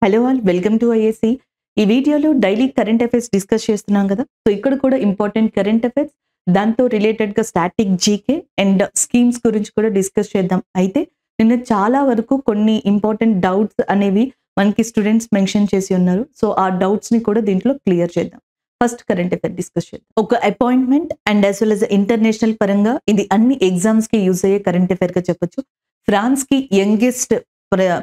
Hello all, welcome to IAC. ఈ వీడియోలో daily current affairs discuss చేస్తున్నాం కదా. సో ఇక్కడ కూడా ఇంపార్టెంట్ కరెంట్ అఫైర్స్, దాంతో రిలేటెడ్గా స్టాటిక్ జీకే అండ్ స్కీమ్స్ గురించి కూడా డిస్కస్ చేద్దాం. అయితే నిన్న చాలా వరకు కొన్ని ఇంపార్టెంట్ డౌట్స్ అనేవి మనకి స్టూడెంట్స్ మెన్షన్ చేసి ఉన్నారు. సో ఆ డౌట్స్ని కూడా దీంట్లో క్లియర్ చేద్దాం. ఫస్ట్ కరెంట్ అఫైర్ డిస్కస్ చేద్దాం. ఒక appointment and as well as international పరంగా ఇది అన్ని ఎగ్జామ్స్కి యూజ్ అయ్యే కరెంట్ అఫైర్గా చెప్పొచ్చు. ఫ్రాన్స్కి యంగెస్ట్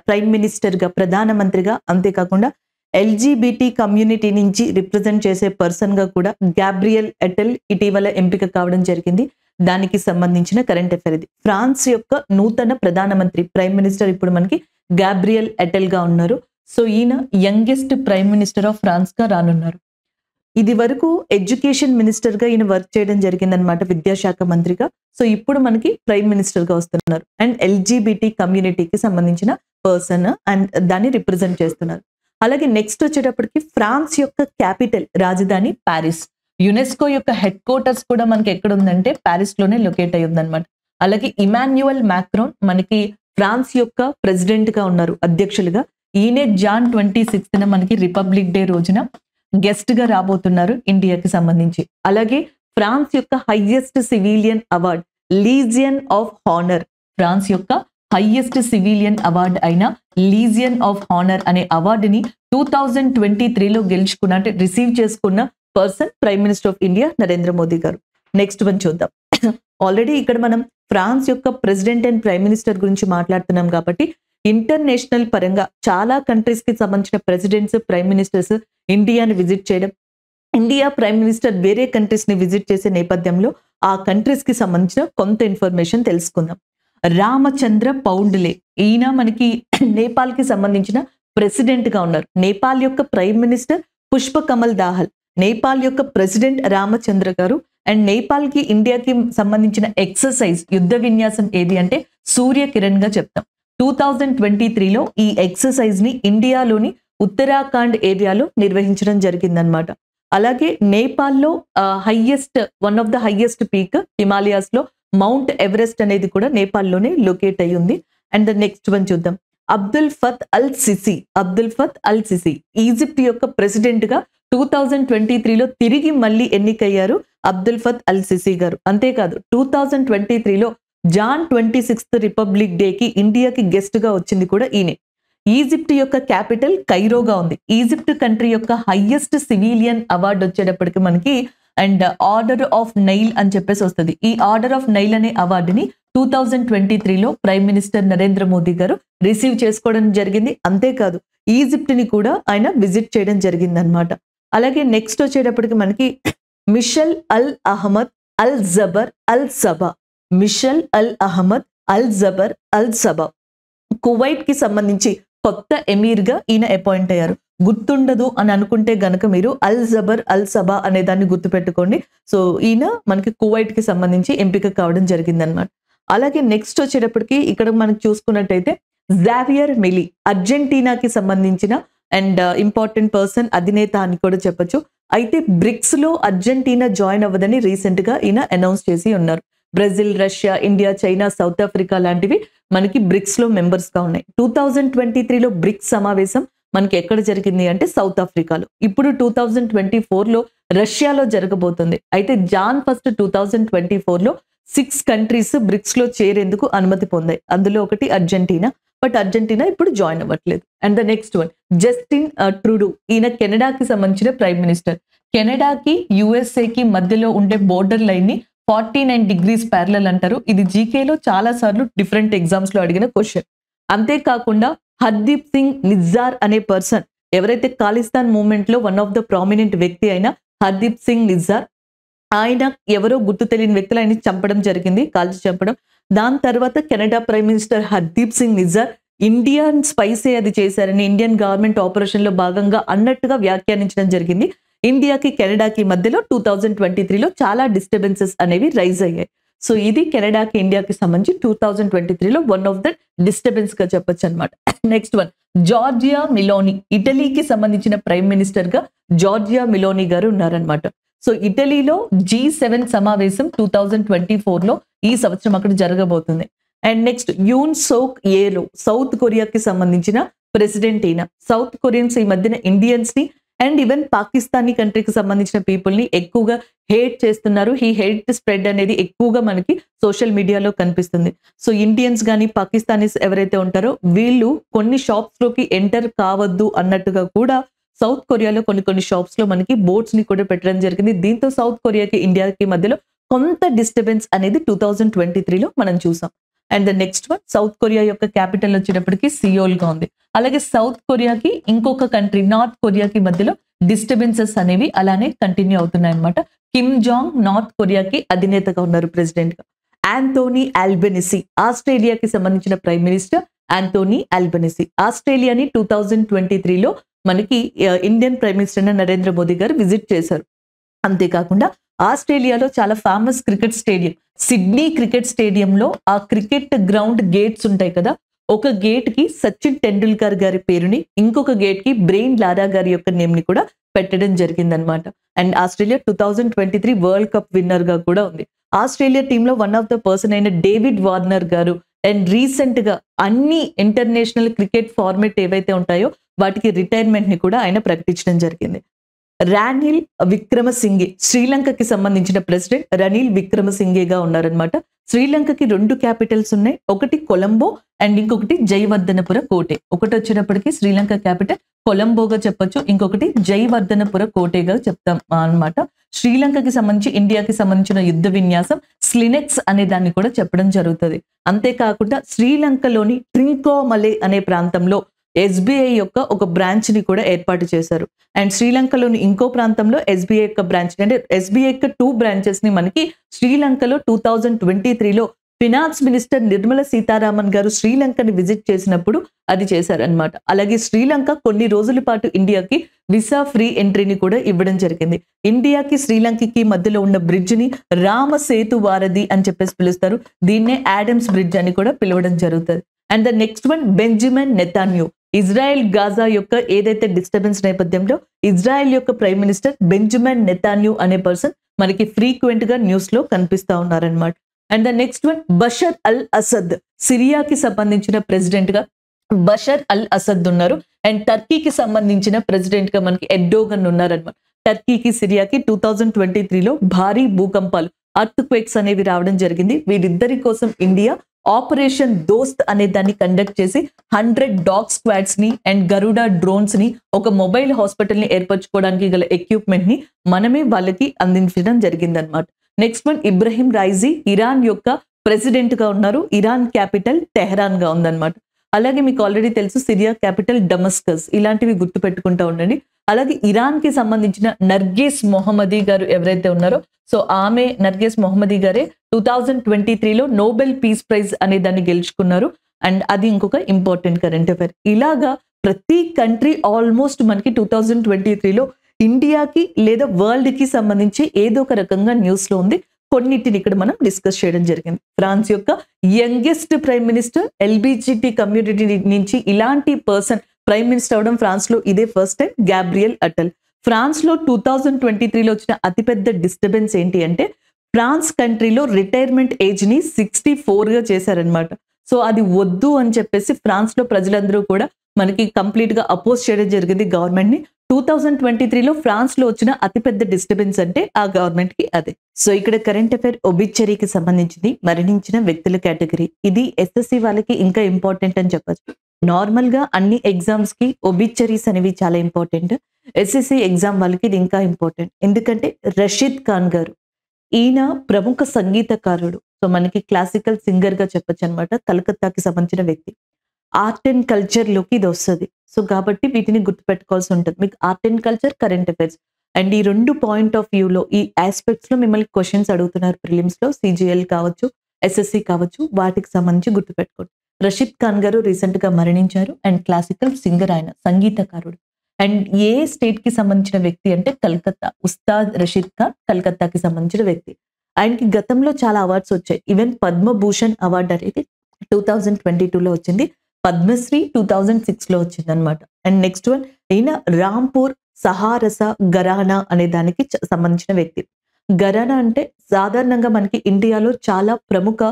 ప్రైమ్ మినిస్టర్గా, ప్రధానమంత్రిగా, అంతేకాకుండా ఎల్జీబీటీ కమ్యూనిటీ నుంచి రిప్రజెంట్ చేసే పర్సన్గా కూడా గ్యాబ్రియల్ అటెల్ ఇటీవల ఎంపిక కావడం జరిగింది. దానికి సంబంధించిన కరెంట్ అఫైర్ ఇది. ఫ్రాన్స్ యొక్క నూతన ప్రధానమంత్రి, ప్రైమ్ మినిస్టర్ ఇప్పుడు మనకి గ్యాబ్రియల్ అటెల్గా ఉన్నారు. సో ఈయన యంగెస్ట్ ప్రైమ్ మినిస్టర్ ఆఫ్ ఫ్రాన్స్గా రానున్నారు. ఇది వరకు ఎడ్యుకేషన్ మినిస్టర్గా ఈయన వర్క్ చేయడం జరిగిందనమాట, విద్యాశాఖ మంత్రిగా. సో ఇప్పుడు మనకి ప్రైమ్ మినిస్టర్గా వస్తున్నారు అండ్ ఎల్జీబీటీ కమ్యూనిటీకి సంబంధించిన పర్సన్ అండ్ దాన్ని రిప్రజెంట్ చేస్తున్నారు. అలాగే నెక్స్ట్ వచ్చేటప్పటికి ఫ్రాన్స్ యొక్క క్యాపిటల్, రాజధాని ప్యారిస్. యునెస్కో యొక్క హెడ్ క్వార్టర్స్ కూడా మనకి ఎక్కడ ఉందంటే ప్యారిస్ లోనే లొకేట్ అయ్యి ఉందన్నమాట. అలాగే ఇమాన్యుయల్ మ్యాక్రోన్ మనకి ఫ్రాన్స్ యొక్క ప్రెసిడెంట్ గా ఉన్నారు, అధ్యక్షులుగా. ఈయనే జాన్ 26న మనకి రిపబ్లిక్ డే రోజున గెస్ట్ గా రాబోతున్నారు ఇండియాకి సంబంధించి. అలాగే ఫ్రాన్స్ యొక్క highest civilian award, legion of honour, France యొక్క హైయెస్ట్ సివిలియన్ అవార్డ్ అయిన లీజియన్ ఆఫ్ హానర్ అనే అవార్డుని 2023లో గెలుచుకున్న, అంటే రిసీవ్ చేసుకున్న person prime minister of India Narendra Modi garu. Next one చూద్దాం. ఆల్రెడీ ఇక్కడ మనం ఫ్రాన్స్ యొక్క ప్రెసిడెంట్ అండ్ ప్రైమ్ మినిస్టర్ గురించి మాట్లాడుతున్నాం కాబట్టి ఇంటర్నేషనల్ పరంగా చాలా కంట్రీస్ కి సంబంధించిన ప్రెసిడెంట్స్, ప్రైమ్ మినిస్టర్స్ ఇండియాని విజిట్ చేయడం, ఇండియా ప్రైమ్ మినిస్టర్ వేరే కంట్రీస్ ని విజిట్ చేసే నేపథ్యంలో ఆ కంట్రీస్ కి సంబంధించిన కొంత ఇన్ఫర్మేషన్ తెలుసుకుందాం. రామచంద్ర పౌండ్లే, ఈయన మనకి నేపాల్ కి సంబంధించిన ప్రెసిడెంట్ గా ఉన్నారు. నేపాల్ యొక్క ప్రైమ్ మినిస్టర్ పుష్ప కమల్ దాహల్, నేపాల్ యొక్క ప్రెసిడెంట్ రామచంద్ర గారు. అండ్ నేపాల్ కి ఇండియాకి సంబంధించిన ఎక్సర్సైజ్, యుద్ధ విన్యాసం ఏది అంటే సూర్య కిరణ్ గా చెప్తాం. 2023లో ఈ ఎక్సర్సైజ్ ని ఇండియాలోని ఉత్తరాఖండ్ ఏరియాలో నిర్వహించడం జరిగిందనమాట. అలాగే నేపాల్లో one of the highest peak Himalayas లో మౌంట్ ఎవరెస్ట్ అనేది కూడా నేపాల్లోనే లొకేట్ అయి ఉంది. అండ్ నెక్స్ట్ వన్ చూద్దాం. అబ్దుల్ ఫత్ అల్ సిసి ఈజిప్ట్ యొక్క ప్రెసిడెంట్ గా 2023లో తిరిగి మళ్ళీ ఎన్నికయ్యారు అబ్దుల్ ఫత్ అల్ సిసి గారు. అంతేకాదు 2023లో జాన్ 26 రిపబ్లిక్ డేకి ఇండియాకి గెస్ట్ గా వచ్చింది కూడా ఈయనే. ఈజిప్ట్ యొక్క క్యాపిటల్ కైరోగా ఉంది. ఈజిప్ట్ కంట్రీ యొక్క హైయెస్ట్ సివిలియన్ అవార్డు వచ్చేటప్పటికి మనకి అండ్ ఆర్డర్ ఆఫ్ నైల్ అని చెప్పేసి వస్తుంది. ఈ ఆర్డర్ ఆఫ్ నైల్ అనే అవార్డుని 2023లో ప్రైమ్ మినిస్టర్ నరేంద్ర మోదీ గారు రిసీవ్ చేసుకోవడం జరిగింది. అంతేకాదు ఈజిప్ట్ ని కూడా ఆయన విజిట్ చేయడం జరిగింది అనమాట. అలాగే నెక్స్ట్ వచ్చేటప్పటికి మనకి Mishal Al Ahmad Al Jaber Al Sabah, Mishal Al Ahmad Al Jaber Al Sabah, Kuwait కి సంబంధించి కొత్త ఎమీర్ గా ఈయన అపాయింట్ అయ్యారు. గుర్తుండదు అని అనుకుంటే గనక మీరు అల్ జబర్ అల్ సబా అనే దాన్ని గుర్తుపెట్టుకోండి. సో ఈయన మనకి కువైట్ కి సంబంధించి ఎంపిక కావడం జరిగిందనమాట. అలాగే నెక్స్ట్ వచ్చేటప్పటికి ఇక్కడ మనకి చూసుకున్నట్టయితే జావియర్ మిలీ, అర్జెంటీనాకి సంబంధించిన అండ్ ఇంపార్టెంట్ పర్సన్, అధినేత అని కూడా చెప్పొచ్చు. అయితే బ్రిక్స్ లో అర్జెంటీనా జాయిన్ అవ్వదని రీసెంట్ గా ఈయన అనౌన్స్ చేసి ఉన్నారు. Brazil, Russia, India, China, south Africa లాంటివి మనకి బ్రిక్స్ లో మెంబర్స్ గా ఉన్నాయి. 2023లో బ్రిక్స్ సమావేశం మనకి ఎక్కడ జరిగింది అంటే సౌత్ ఆఫ్రికాలో. ఇప్పుడు 2024లో రష్యాలో జరగబోతుంది. అయితే జాన్ 1, 2024లో 6 కంట్రీస్ బ్రిక్స్ లో చేరేందుకు అనుమతి పొందాయి. అందులో ఒకటి అర్జెంటీనా. బట్ అర్జెంటీనా ఇప్పుడు జాయిన్ అవ్వట్లేదు. And the next one Justin Trudeau, ఈయన కెనడాకి సంబంధించిన ప్రైమ్ మినిస్టర్. కెనడాకి యుఎస్ఏకి మధ్యలో ఉండే బోర్డర్ లైన్ ని 49 degrees ప్యారలల్ అంటారు. ఇది జీకేలో చాలా సార్లు డిఫరెంట్ ఎగ్జామ్స్ లో అడిగిన క్వశ్చన్. అంతేకాకుండా హర్దీప్ సింగ్ నిజ్జార్ అనే పర్సన్, ఎవరైతే ఖాళిస్తాన్ మూవ్మెంట్ లో వన్ ఆఫ్ ద ప్రామినెంట్ వ్యక్తి అయిన హర్దీప్ సింగ్ నిజ్జార్, ఆయన ఎవరో గుర్తు తెలియని వ్యక్తులు ఆయన చంపడం జరిగింది, కాల్చి చంపడం. దాని తర్వాత Canada prime minister Hardeep Singh Nijjar Indian స్పైసే అది చేశారని, ఇండియన్ గవర్నమెంట్ ఆపరేషన్ లో భాగంగా అన్నట్టుగా వ్యాఖ్యానించడం జరిగింది. ఇండియాకి కెనడాకి మధ్యలో 2023లో చాలా డిస్టర్బెన్సెస్ అనేవి రైజ్ అయ్యాయి. సో ఇది కెనడాకి ఇండియాకి సంబంధించి 2023లో వన్ ఆఫ్ ద డిస్టర్బెన్స్ గా చెప్పొచ్చు అనమాట. నెక్స్ట్ వన్ జార్జియా మిలోని, ఇటలీకి సంబంధించిన ప్రైమ్ మినిస్టర్ గా జార్జియా మిలోని గారు ఉన్నారనమాట. సో ఇటలీలో G7 సమావేశం 2024లో ఈ సంవత్సరం అక్కడ జరగబోతుంది. అండ్ నెక్స్ట్ యూన్ సోక్ ఏలో, సౌత్ కొరియాకి సంబంధించిన ప్రెసిడెంట్ ఈయన. సౌత్ కొరియన్స్ ఈ మధ్యన ఇండియన్స్ ని అండ్ ఈవెన్ పాకిస్తానీ కంట్రీకి సంబంధించిన పీపుల్ ని ఎక్కువగా హేట్ చేస్తున్నారు. ఈ హేట్ స్ప్రెడ్ అనేది ఎక్కువగా మనకి సోషల్ మీడియాలో కనిపిస్తుంది. సో ఇండియన్స్ గానీ పాకిస్తానీస్ ఎవరైతే ఉంటారో వీళ్ళు కొన్ని షాప్స్ లోకి ఎంటర్ కావద్దు అన్నట్టుగా కూడా సౌత్ కొరియాలో కొన్ని షాప్స్ లో మనకి బోర్డ్స్ ని కూడా పెట్టడం జరిగింది. దీంతో సౌత్ కొరియాకి ఇండియాకి మధ్యలో కొంత డిస్టర్బెన్స్ అనేది 2023లో మనం చూసాం. And the next one, south Korea యొక్క క్యాపిటల్ వచ్చేటప్పటికి సియోల్ గా ఉంది. అలాగే సౌత్ కొరియాకి ఇంకొక కంట్రీ నార్త్ కొరియాకి మధ్యలో డిస్టర్బెన్సెస్ అనేవి అలానే కంటిన్యూ అవుతున్నాయి అనమాట. కిమ్ జాంగ్ నార్త్ కొరియాకి అధినేతగా ఉన్నారు ప్రెసిడెంట్ గా. ఆంటోనీ ఆల్బెనిసి ఆస్ట్రేలియాకి సంబంధించిన ప్రైమ్ మినిస్టర్ ఆంటోనీ ఆల్బెనిసి. ఆస్ట్రేలియాని 2023లో మనకి Indian prime minister Narendra Modi గారు విజిట్ చేశారు. అంతేకాకుండా ఆస్ట్రేలియాలో చాలా famous cricket stadium Sydney cricket స్టేడియంలో ఆ క్రికెట్ గ్రౌండ్ గేట్స్ ఉంటాయి కదా, ఒక గేట్ కి సచిన్ టెండూల్కర్ గారి పేరుని, ఇంకొక గేట్ కి బ్రెయిన్ లారా గారి యొక్క నేమ్ ని కూడా పెట్టడం జరిగిందనమాట. And Australia 2023 world cup winner గా కూడా ఉంది. ఆస్ట్రేలియా టీంలో వన్ ఆఫ్ ద పర్సన్ అయిన డేవిడ్ వార్నర్ గారు అండ్ రీసెంట్ గా అన్ని ఇంటర్నేషనల్ క్రికెట్ ఫార్మెట్ ఏవైతే ఉంటాయో వాటికి రిటైర్మెంట్ ని కూడా ఆయన ప్రకటించడం జరిగింది. రానిల్ విక్రమసింఘే శ్రీలంకకి సంబంధించిన ప్రెసిడెంట్ రనిల్ విక్రమసింఘేగా ఉన్నారనమాట. శ్రీలంకకి 2 క్యాపిటల్స్ ఉన్నాయి, ఒకటి కొలంబో అండ్ ఇంకొకటి జయవర్ధనపుర కోటే. ఒకటి వచ్చినప్పటికీ శ్రీలంక క్యాపిటల్ కొలంబోగా చెప్పొచ్చు, ఇంకొకటి జయవర్ధనపుర కోటేగా చెప్తాం అన్నమాట. శ్రీలంకకి సంబంధించి ఇండియాకి సంబంధించిన యుద్ధ విన్యాసం స్లినెక్స్ అనే దాన్ని కూడా చెప్పడం జరుగుతుంది. అంతేకాకుండా శ్రీలంకలోని ట్రింకోమలే అనే ప్రాంతంలో ఎస్బీఐ యొక్క ఒక బ్రాంచ్ ని కూడా ఏర్పాటు చేశారు. అండ్ శ్రీలంకలోని ఇంకో ప్రాంతంలో ఎస్బీఐ యొక్క బ్రాంచ్, అంటే ఎస్బీఐ యొక్క 2 బ్రాంచెస్ ని మనకి శ్రీలంకలో 2023లో ఫినాన్స్ మినిస్టర్ నిర్మలా సీతారామన్ గారు శ్రీలంకని విజిట్ చేసినప్పుడు అది చేశారనమాట. అలాగే శ్రీలంక కొన్ని రోజుల పాటు ఇండియాకి వీసా ఫ్రీ ఎంట్రీని కూడా ఇవ్వడం జరిగింది. ఇండియాకి శ్రీలంకకి మధ్యలో ఉన్న బ్రిడ్జ్ ని రామసేతు వారధి అని చెప్పేసి పిలుస్తారు. దీన్నే ఆడమ్స్ బ్రిడ్జ్ అని కూడా పిలవడం జరుగుతుంది. And the next one, Benjamin Netanyahu. Israel Gaza యొక్క ఏదైతే డిస్టర్బెన్స్ నేపథ్యంలో ఇజ్రాయెల్ యొక్క ప్రైమ్ మినిస్టర్ బెంజమిన్ నెతాన్యూ అనే పర్సన్ మనకి ఫ్రీక్వెంట్ గా న్యూస్ లో కనిపిస్తా ఉన్నారనమాట. And the next one, Bashar al Assad. సిరియాకి సంబంధించిన ప్రెసిడెంట్ గా బషర్ అల్ అసద్ ఉన్నారు. అండ్ టర్కీకి సంబంధించిన ప్రెసిడెంట్ గా మనకి ఎర్డోగన్ ఉన్నారనమాట. టర్కీకి సిరియాకి 2023లో భారీ భూకంపాలు అర్త్ క్వేక్స్ అనేవి రావడం జరిగింది. వీరిద్దరి కోసం ఇండియా ఆపరేషన్ దోస్త్ అనే దాన్ని కండక్ట్ చేసి 100 డాగ్ స్క్వాడ్స్ ని అండ్ గరుడా డ్రోన్స్ ని, ఒక మొబైల్ హాస్పిటల్ ని ఏర్పరచుకోవడానికి గల ఎక్విప్మెంట్ ని మనమే వాళ్ళకి అందించడం జరిగిందనమాట. నెక్స్ట్ వన్, ఇబ్రహీం రైజీ ఇరాన్ యొక్క ప్రెసిడెంట్ గా ఉన్నారు. ఇరాన్ క్యాపిటల్ టెహరాన్ గా ఉందన్నమాట. అలాగే మీకు ఆల్రెడీ తెలుసు సిరియా క్యాపిటల్ డమస్కస్. ఇలాంటివి గుర్తు పెట్టుకుంటా ఉండండి. అలాగే ఇరాన్ కి సంబంధించిన నర్గేస్ మొహమ్మదీ గారు ఎవరైతే ఉన్నారో, సో ఆమె నర్గేస్ మొహమ్మదీ గారే 2023లో నోబెల్ పీస్ ప్రైజ్ అనే దాన్ని గెలుచుకున్నారు. అండ్ అది ఇంకొక ఇంపార్టెంట్ కరెంట్ అఫైర్. ఇలాగా ప్రతి కంట్రీ ఆల్మోస్ట్ మనకి 2023లో ఇండియాకి లేదా వరల్డ్ కి సంబంధించి ఏదో ఒక రకంగా న్యూస్ లో ఉంది. కొన్నిటిని ఇక్కడ మనం డిస్కస్ చేయడం జరిగింది. ఫ్రాన్స్ యొక్క youngest prime minister, LGBT community నుంచి ఇలాంటి పర్సన్ ప్రైమ్ మినిస్టర్ అవడం ఫ్రాన్స్ లో ఇదే first time, Gabriel Attal. France లో 2023లో వచ్చిన అతిపెద్ద డిస్టర్బెన్స్ ఏంటి అంటే ఫ్రాన్స్ కంట్రీలో రిటైర్మెంట్ ఏజ్ ని 64 గా చేశారనమాట. సో అది వద్దు అని చెప్పేసి ఫ్రాన్స్ లో ప్రజలందరూ కూడా మనకి కంప్లీట్ గా అపోజ్ చేయడం జరిగింది గవర్నమెంట్ ని. 2023లో ఫ్రాన్స్ లో వచ్చిన అతిపెద్ద డిస్టర్బెన్స్ అంటే ఆ గవర్నమెంట్ కి అదే. సో ఇక్కడ కరెంట్ అఫైర్ ఒబిచరీకి సంబంధించింది, మరణించిన వ్యక్తుల కేటగిరీ. ఇది ఎస్ఎస్సి వాళ్ళకి ఇంకా ఇంపార్టెంట్ అని చెప్పచ్చు. నార్మల్ గా అన్ని ఎగ్జామ్స్ కి ఒబిచరీస్ అనేవి చాలా ఇంపార్టెంట్. ఎస్ఎస్సి ఎగ్జామ్ వాళ్ళకి ఇది ఇంకా ఇంపార్టెంట్. ఎందుకంటే రషీద్ ఖాన్ గారు, ఈయన ప్రముఖ సంగీతకారుడు. సో మనకి క్లాసికల్ సింగర్ గా చెప్పొచ్చు అనమాట. కలకత్తాకి సంబంధించిన వ్యక్తి. ఆర్ట్ అండ్ కల్చర్ లోకి ఇది వస్తుంది. సో కాబట్టి వీటిని గుర్తుపెట్టుకోవాల్సి ఉంటుంది. మీకు art and culture, current affairs and ఈ 2 పాయింట్ ఆఫ్ వ్యూలో ఈ ఆస్పెక్ట్స్ లో మిమ్మల్ని క్వశ్చన్స్ అడుగుతున్నారు ప్రిలిమ్స్ లో. సిజిఎల్ కావచ్చు, ఎస్ఎస్సి కావచ్చు, వాటికి సంబంధించి గుర్తుపెట్టుకోండి. రషీద్ ఖాన్ గారు రీసెంట్ గా మరణించారు. అండ్ క్లాసికల్ సింగర్, ఆయన సంగీతకారుడు. అండ్ ఏ స్టేట్ కి సంబంధించిన వ్యక్తి అంటే కలకత్తా. ఉస్తాద్ రషీద్ ఖాన్ కలకత్తాకి సంబంధించిన వ్యక్తి. ఆయనకి గతంలో చాలా అవార్డ్స్ వచ్చాయి. ఈవెన్ పద్మభూషణ్ అవార్డు అనేది 2022లో వచ్చింది. పద్మశ్రీ 2006లో వచ్చింది అనమాట. అండ్ నెక్స్ట్ వన్, ఈయన రాంపూర్ సహారస గరానా అనే దానికి సంబంధించిన వ్యక్తి. గరానా అంటే సాధారణంగా మనకి ఇండియాలో చాలా ప్రముఖ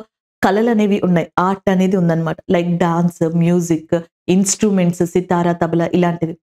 కళలు అనేవి ఉన్నాయి. ఆర్ట్ అనేది ఉందన్నమాట. లైక్ డాన్స్, మ్యూజిక్, ఇన్స్ట్రుమెంట్స్, సితారా, తబలా ఇలాంటివి.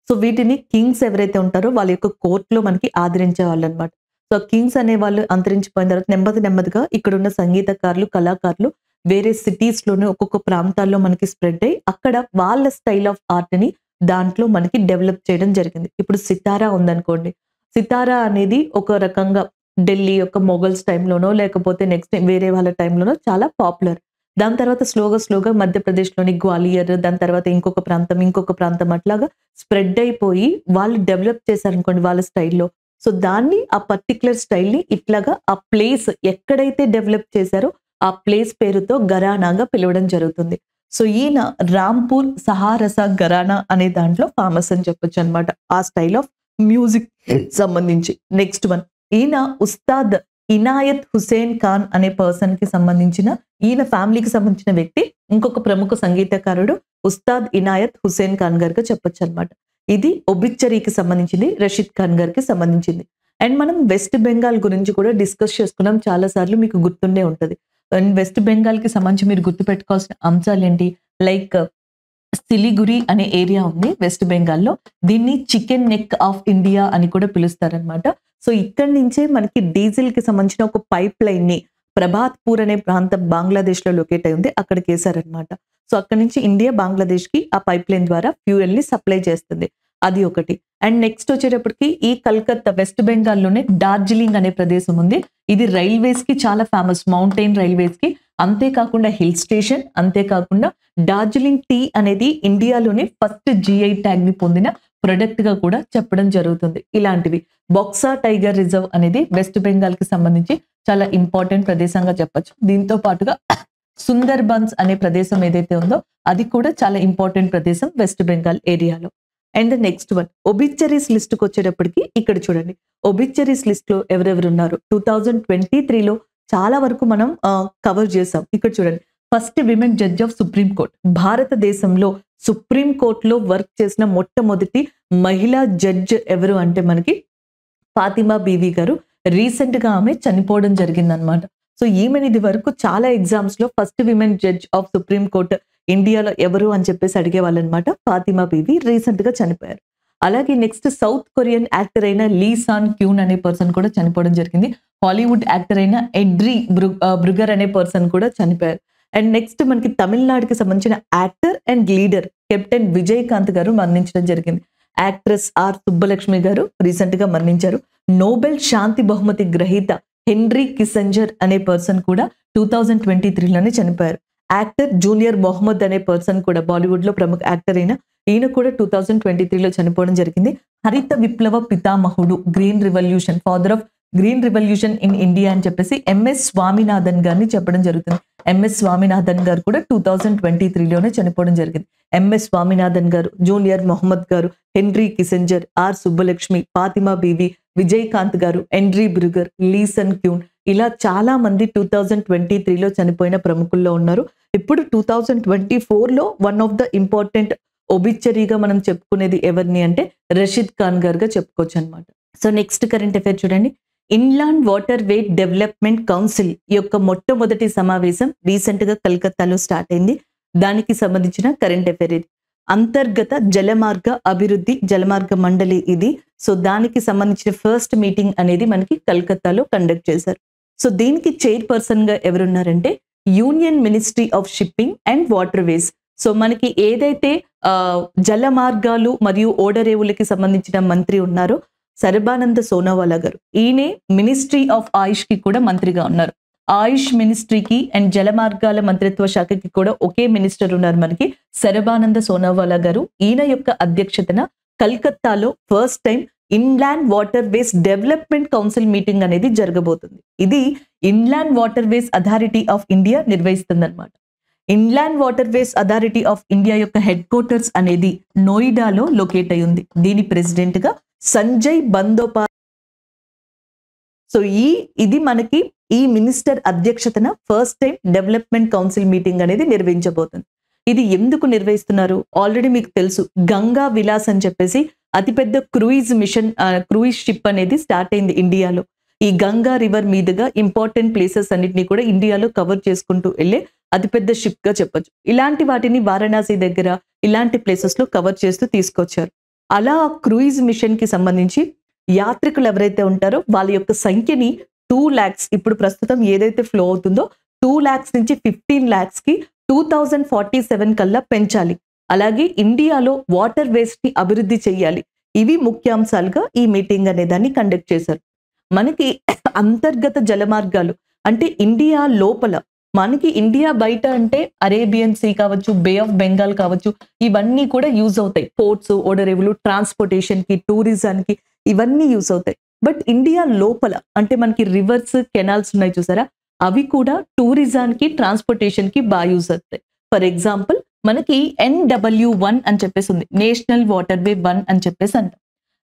సో వీటిని కింగ్స్ ఎవరైతే ఉంటారో వాళ్ళ యొక్క కోర్ట్‌లో మనకి ఆదరించే వాళ్ళనమాట. సో కింగ్స్ అనేవాళ్ళు అంతరించిపోయిన తర్వాత నెమ్మదిగా ఇక్కడున్న సంగీతకారులు, కళాకారులు వేరే సిటీస్‌లోనే ఒక్కొక్క ప్రాంతాల్లో మనకి స్ప్రెడ్ అయ్యి అక్కడ వాళ్ళ స్టైల్ ఆఫ్ ఆర్ట్‌ని దాంట్లో మనకి డెవలప్ చేయడం జరిగింది. ఇప్పుడు సితారా ఉందనుకోండి. సితారా అనేది ఒక రకంగా ఢిల్లీ యొక్క మొఘల్స్ టైంలోనో లేకపోతే నెక్స్ట్ వేరే వాళ్ళ టైంలోనో చాలా పాపులర్. దాని తర్వాత స్లోగా మధ్యప్రదేశ్‌లోని గ్వాలియర్, దాని తర్వాత ఇంకొక ప్రాంతం అట్లాగా స్ప్రెడ్ అయిపోయి వాళ్ళు డెవలప్ చేశారనుకోండి వాళ్ళ స్టైల్‌లో. సో దాన్ని ఆ పర్టిక్యులర్ స్టైల్‌ని ఇట్లాగా ఆ ప్లేస్ ఎక్కడైతే డెవలప్ చేశారో ఆ ప్లేస్ పేరుతో ఘరానాగా పిలవడం జరుగుతుంది. సో ఈయన రాంపూర్ సహారస ఘరానా అనే దాంట్లో ఫేమస్ అని చెప్పొచ్చనమాట. ఆ స్టైల్ ఆఫ్ మ్యూజిక్ సంబంధించి. నెక్స్ట్ వన్ ఈయన ఉస్తాద్ ఇనాయత్ హుసేన్ ఖాన్ అనే పర్సన్‌కి సంబంధించిన ఈయన ఫ్యామిలీకి సంబంధించిన వ్యక్తి. ఇంకొక ప్రముఖ సంగీతకారుడు ఉస్తాద్ ఇనాయత్ హుసేన్ ఖాన్ గారిగా చెప్పొచ్చనమాట. ఇది ఒబిచ్చరీకి సంబంధించింది. రషీద్ ఖాన్ గారికి సంబంధించింది. అండ్ మనం వెస్ట్ బెంగాల్ గురించి కూడా డిస్కస్ చేసుకున్నాం చాలా సార్లు మీకు గుర్తుండే ఉంటది. అండ్ వెస్ట్ బెంగాల్‌కి సంబంధించి మీరు గుర్తుపెట్టుకోవాల్సిన అంశాలేంటి? లైక్ సిలిగురి అనే ఏరియా ఉంది వెస్ట్ బెంగాల్‌లో. దీన్ని చికెన్ నెక్ ఆఫ్ ఇండియా అని కూడా పిలుస్తారనమాట. సో ఇక్కడి నుంచే మనకి డీజిల్‌కి సంబంధించిన ఒక పైప్ లైన్‌ని ప్రభాత్‌పూర్ అనే ప్రాంతం బంగ్లాదేశ్‌లో లొకేట్ అయి ఉంది. అక్కడికేశారనమాట. సో అక్కడి నుంచి ఇండియా బంగ్లాదేశ్‌కి ఆ పైప్ లైన్ ద్వారా ఫ్యూయల్‌ని సప్లై చేస్తుంది. అది ఒకటి. అండ్ నెక్స్ట్ వచ్చేటప్పటికి ఈ కల్కత్తా వెస్ట్ బెంగాల్‌లోనే డార్జిలింగ్ అనే ప్రదేశం ఉంది. ఇది రైల్వేస్‌కి చాలా ఫేమస్. మౌంటైన్ రైల్వేస్‌కి. అంతేకాకుండా హిల్ స్టేషన్, అంతేకాకుండా డార్జిలింగ్ టీ అనేది ఇండియాలోనే ఫస్ట్ జీఐ ట్యాగ్‌ని పొందిన ప్రొడక్ట్‌గా కూడా చెప్పడం జరుగుతుంది. ఇలాంటివి. బొక్సా టైగర్ రిజర్వ్ అనేది వెస్ట్ బెంగాల్‌కి సంబంధించి చాలా ఇంపార్టెంట్ ప్రదేశంగా చెప్పొచ్చు. దీంతో పాటుగా సుందర్బన్స్ అనే ప్రదేశం ఏదైతే ఉందో అది కూడా చాలా ఇంపార్టెంట్ ప్రదేశం వెస్ట్ బెంగాల్ ఏరియాలో. అండ్ నెక్స్ట్ వన్ ఒబిచ్చరీస్ లిస్ట్‌కి వచ్చేటప్పటికి ఇక్కడ చూడండి. ఒబిచ్చరీస్ లిస్ట్‌లో ఎవరెవరున్నారు? 2023లో చాలా వరకు మనం కవర్ చేసాం. ఇక్కడ చూడండి. First women judge of supreme court. భారతదేశంలో సుప్రీం కోర్ట్‌లో వర్క్ చేసిన మొట్టమొదటి మహిళా జడ్జ్ ఎవరు అంటే మనకి ఫాతిమా బీవీ గారు. రీసెంట్‌గా ఆమె చనిపోవడం జరిగిందనమాట. సో ఈమెని ఇది వరకు చాలా ఎగ్జామ్స్‌లో first women judge of supreme court ఇండియాలో ఎవరు అని చెప్పేసి అడిగేవాళ్ళనమాట. ఫాతిమా బీవీ రీసెంట్‌గా చనిపోయారు. అలాగే నెక్స్ట్ సౌత్ కొరియన్ యాక్టర్ అయిన లీ సాన్ క్యూన్ అనే పర్సన్ కూడా చనిపోవడం జరిగింది. హాలీవుడ్ యాక్టర్ అయిన ఎడ్రీ బ్రుగర్ అనే పర్సన్ కూడా చనిపోయారు. అండ్ నెక్స్ట్ మనకి తమిళనాడుకి సంబంధించిన actor and leader captain Vijayakanth గారు మరణించడం జరిగింది. యాక్ట్రెస్ ఆర్ సుబ్బలక్ష్మి గారు రీసెంట్‌గా మరణించారు. నోబెల్ శాంతి బహుమతి గ్రహీత హెన్రీ కిసెంజర్ అనే పర్సన్ కూడా 2023లోనే చనిపోయారు. యాక్టర్ జూనియర్ మొహమ్మద్ అనే పర్సన్ కూడా బాలీవుడ్‌లో ప్రముఖ యాక్టర్ అయిన ఈయన కూడా 2023లో చనిపోవడం జరిగింది. హరిత విప్లవ పితామహుడు, green revolution, father of green revolution in India అని చెప్పేసి ఎంఎస్ స్వామినాథన్ గారిని చెప్పడం జరుగుతుంది. ఎంఎస్ స్వామినాథన్ గారు కూడా 2023లోనే చనిపోవడం జరిగింది. ఎంఎస్ స్వామినాథన్ గారు, జూనియర్ మొహమ్మద్ గారు, Henry Kissinger, R Subbalakshmi, Fatima Beevi, Vijayakanth గారు, ఎండ్రీ బ్రుగర్, లీసన్ క్యూన్ ఇలా చాలా మంది 2023లో చనిపోయిన ప్రముఖుల్లో ఉన్నారు. ఇప్పుడు 2024లో వన్ ఆఫ్ ద ఇంపార్టెంట్ ఒబిచ్చరీగా మనం చెప్పుకునేది ఎవరిని అంటే రషీద్ ఖాన్ గారుగా చెప్పుకోవచ్చు అనమాట. సో నెక్స్ట్ కరెంట్ అఫైర్ చూడండి. ఇన్లాండ్ వాటర్ వే డెవలప్మెంట్ కౌన్సిల్ యొక్క మొట్టమొదటి సమావేశం రీసెంట్‌గా కలకత్తాలో స్టార్ట్ అయింది. దానికి సంబంధించిన కరెంట్ అఫైర్ ఇది. అంతర్గత జలమార్గ అభివృద్ధి జలమార్గ మండలి ఇది. సో దానికి సంబంధించిన ఫస్ట్ మీటింగ్ అనేది మనకి కలకత్తాలో కండక్ట్ చేశారు. సో దీనికి చైర్పర్సన్‌గా ఎవరున్నారంటే union ministry of shipping and waterways. So మనకి ఏదైతే జల మార్గాలు మరియు ఓడరేవులకి సంబంధించిన మంత్రి ఉన్నారో సర్బానంద సోనోవాలా గారు. ఈయనే మినిస్ట్రీ ఆఫ్ ఆయుష్‌కి కూడా మంత్రిగా ఉన్నారు. ఆయుష్ మినిస్ట్రీకి అండ్ జలమార్గాల మంత్రిత్వ శాఖకి కూడా ఒకే మినిస్టర్ ఉన్నారు మనకి సర్బానంద సోనోవాలా గారు. ఈయన యొక్క అధ్యక్షతన కల్కత్తాలో first time inland waterways development council meeting అనేది జరగబోతుంది. ఇది inland waterways authority of India నిర్వహిస్తుందన్నమాట. Inland waterways authority of India యొక్క హెడ్ క్వార్టర్స్ అనేది నోయిడాలో లొకేట్ అయి ఉంది. దీని ప్రెసిడెంట్ గా సంజయ్ బందోపాధ్యాయ్. సో ఇది మనకి ఈ మినిస్టర్ అధ్యక్షతన first time development council meeting అనేది నిర్వహించబోతుంది. ఇది ఎందుకు నిర్వహిస్తున్నారు? ఆల్రెడీ మీకు తెలుసు, గంగా విలాస్ అని చెప్పేసి అతిపెద్ద క్రూయిజ్ మిషన్ క్రూయిజ్ షిప్ అనేది స్టార్ట్ అయింది ఇండియాలో. ఈ గంగా రివర్ మీదుగా ఇంపార్టెంట్ ప్లేసెస్ అన్నిటిని కూడా ఇండియాలో కవర్ చేసుకుంటూ వెళ్ళే అతిపెద్ద షిప్ గా చెప్పొచ్చు. ఇలాంటి వాటిని వారణాసి దగ్గర ఇలాంటి ప్లేసెస్ లో కవర్ చేస్తూ తీసుకొచ్చారు. అలా క్రూయిజ్ మిషన్ కి సంబంధించి యాత్రికులు ఎవరైతే ఉంటారో వాళ్ళ యొక్క సంఖ్యని 2 lakhs ఇప్పుడు ప్రస్తుతం ఏదైతే ఫ్లో అవుతుందో 2 lakhs నుంచి 15 lakhs కి 2047 కల్లా పెంచాలి. అలాగే ఇండియాలో వాటర్ వేస్ట్ ని అభివృద్ధి చేయాలి. ఇవి ముఖ్యాంశాలుగా ఈ మీటింగ్ అనే దాన్ని కండక్ట్ చేశారు. మనకి అంతర్గత జలమార్గాలు అంటే ఇండియా లోపల, మనకి ఇండియా బయట అంటే అరేబియన్ సీ కావచ్చు, బే ఆఫ్ బెంగాల్ కావచ్చు, ఇవన్నీ కూడా యూజ్ అవుతాయి. పోర్ట్స్, ఓడరేవులు, ట్రాన్స్పోర్టేషన్ కి, టూరిజానికి ఇవన్నీ యూజ్ అవుతాయి. బట్ ఇండియా లోపల అంటే మనకి రివర్స్, కెనాల్స్ ఉన్నాయి చూసారా, అవి కూడా టూరిజానికి, ట్రాన్స్పోర్టేషన్ కి బాగా యూజ్ అవుతాయి. ఫర్ ఎగ్జాంపుల్ మనకి NW1 అని చెప్పేసి ఉంది, నేషనల్ వాటర్ వే 1 అని చెప్పేసి అంటాం.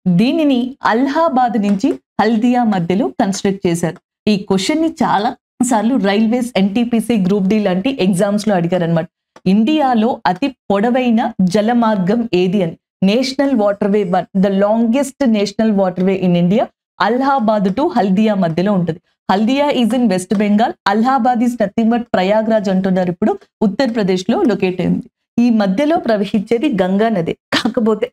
దీనిని అలహాబాద్ నుంచి హల్దియా మధ్యలో కన్స్ట్రక్ట్ చేశారు. ఈ క్వశ్చన్ ని చాలా సార్లు రైల్వేస్, NTPC, గ్రూప్ డి లాంటి ఎగ్జామ్స్ లో అడిగారు అనమాట. ఇండియాలో అతి పొడవైన జలమార్గం ఏది అని. National water way 1, the longest national water way in India, Allahabad to Haldia మధ్యలో ఉంటుంది. Haldia is in west Bengal, Allahabad is nothing but Prayagraj అంటున్నారు. ఇప్పుడు ఉత్తరప్రదేశ్ లో లొకేట్ అయింది. ఈ మధ్యలో ప్రవహించేది గంగా నది. కాకపోతే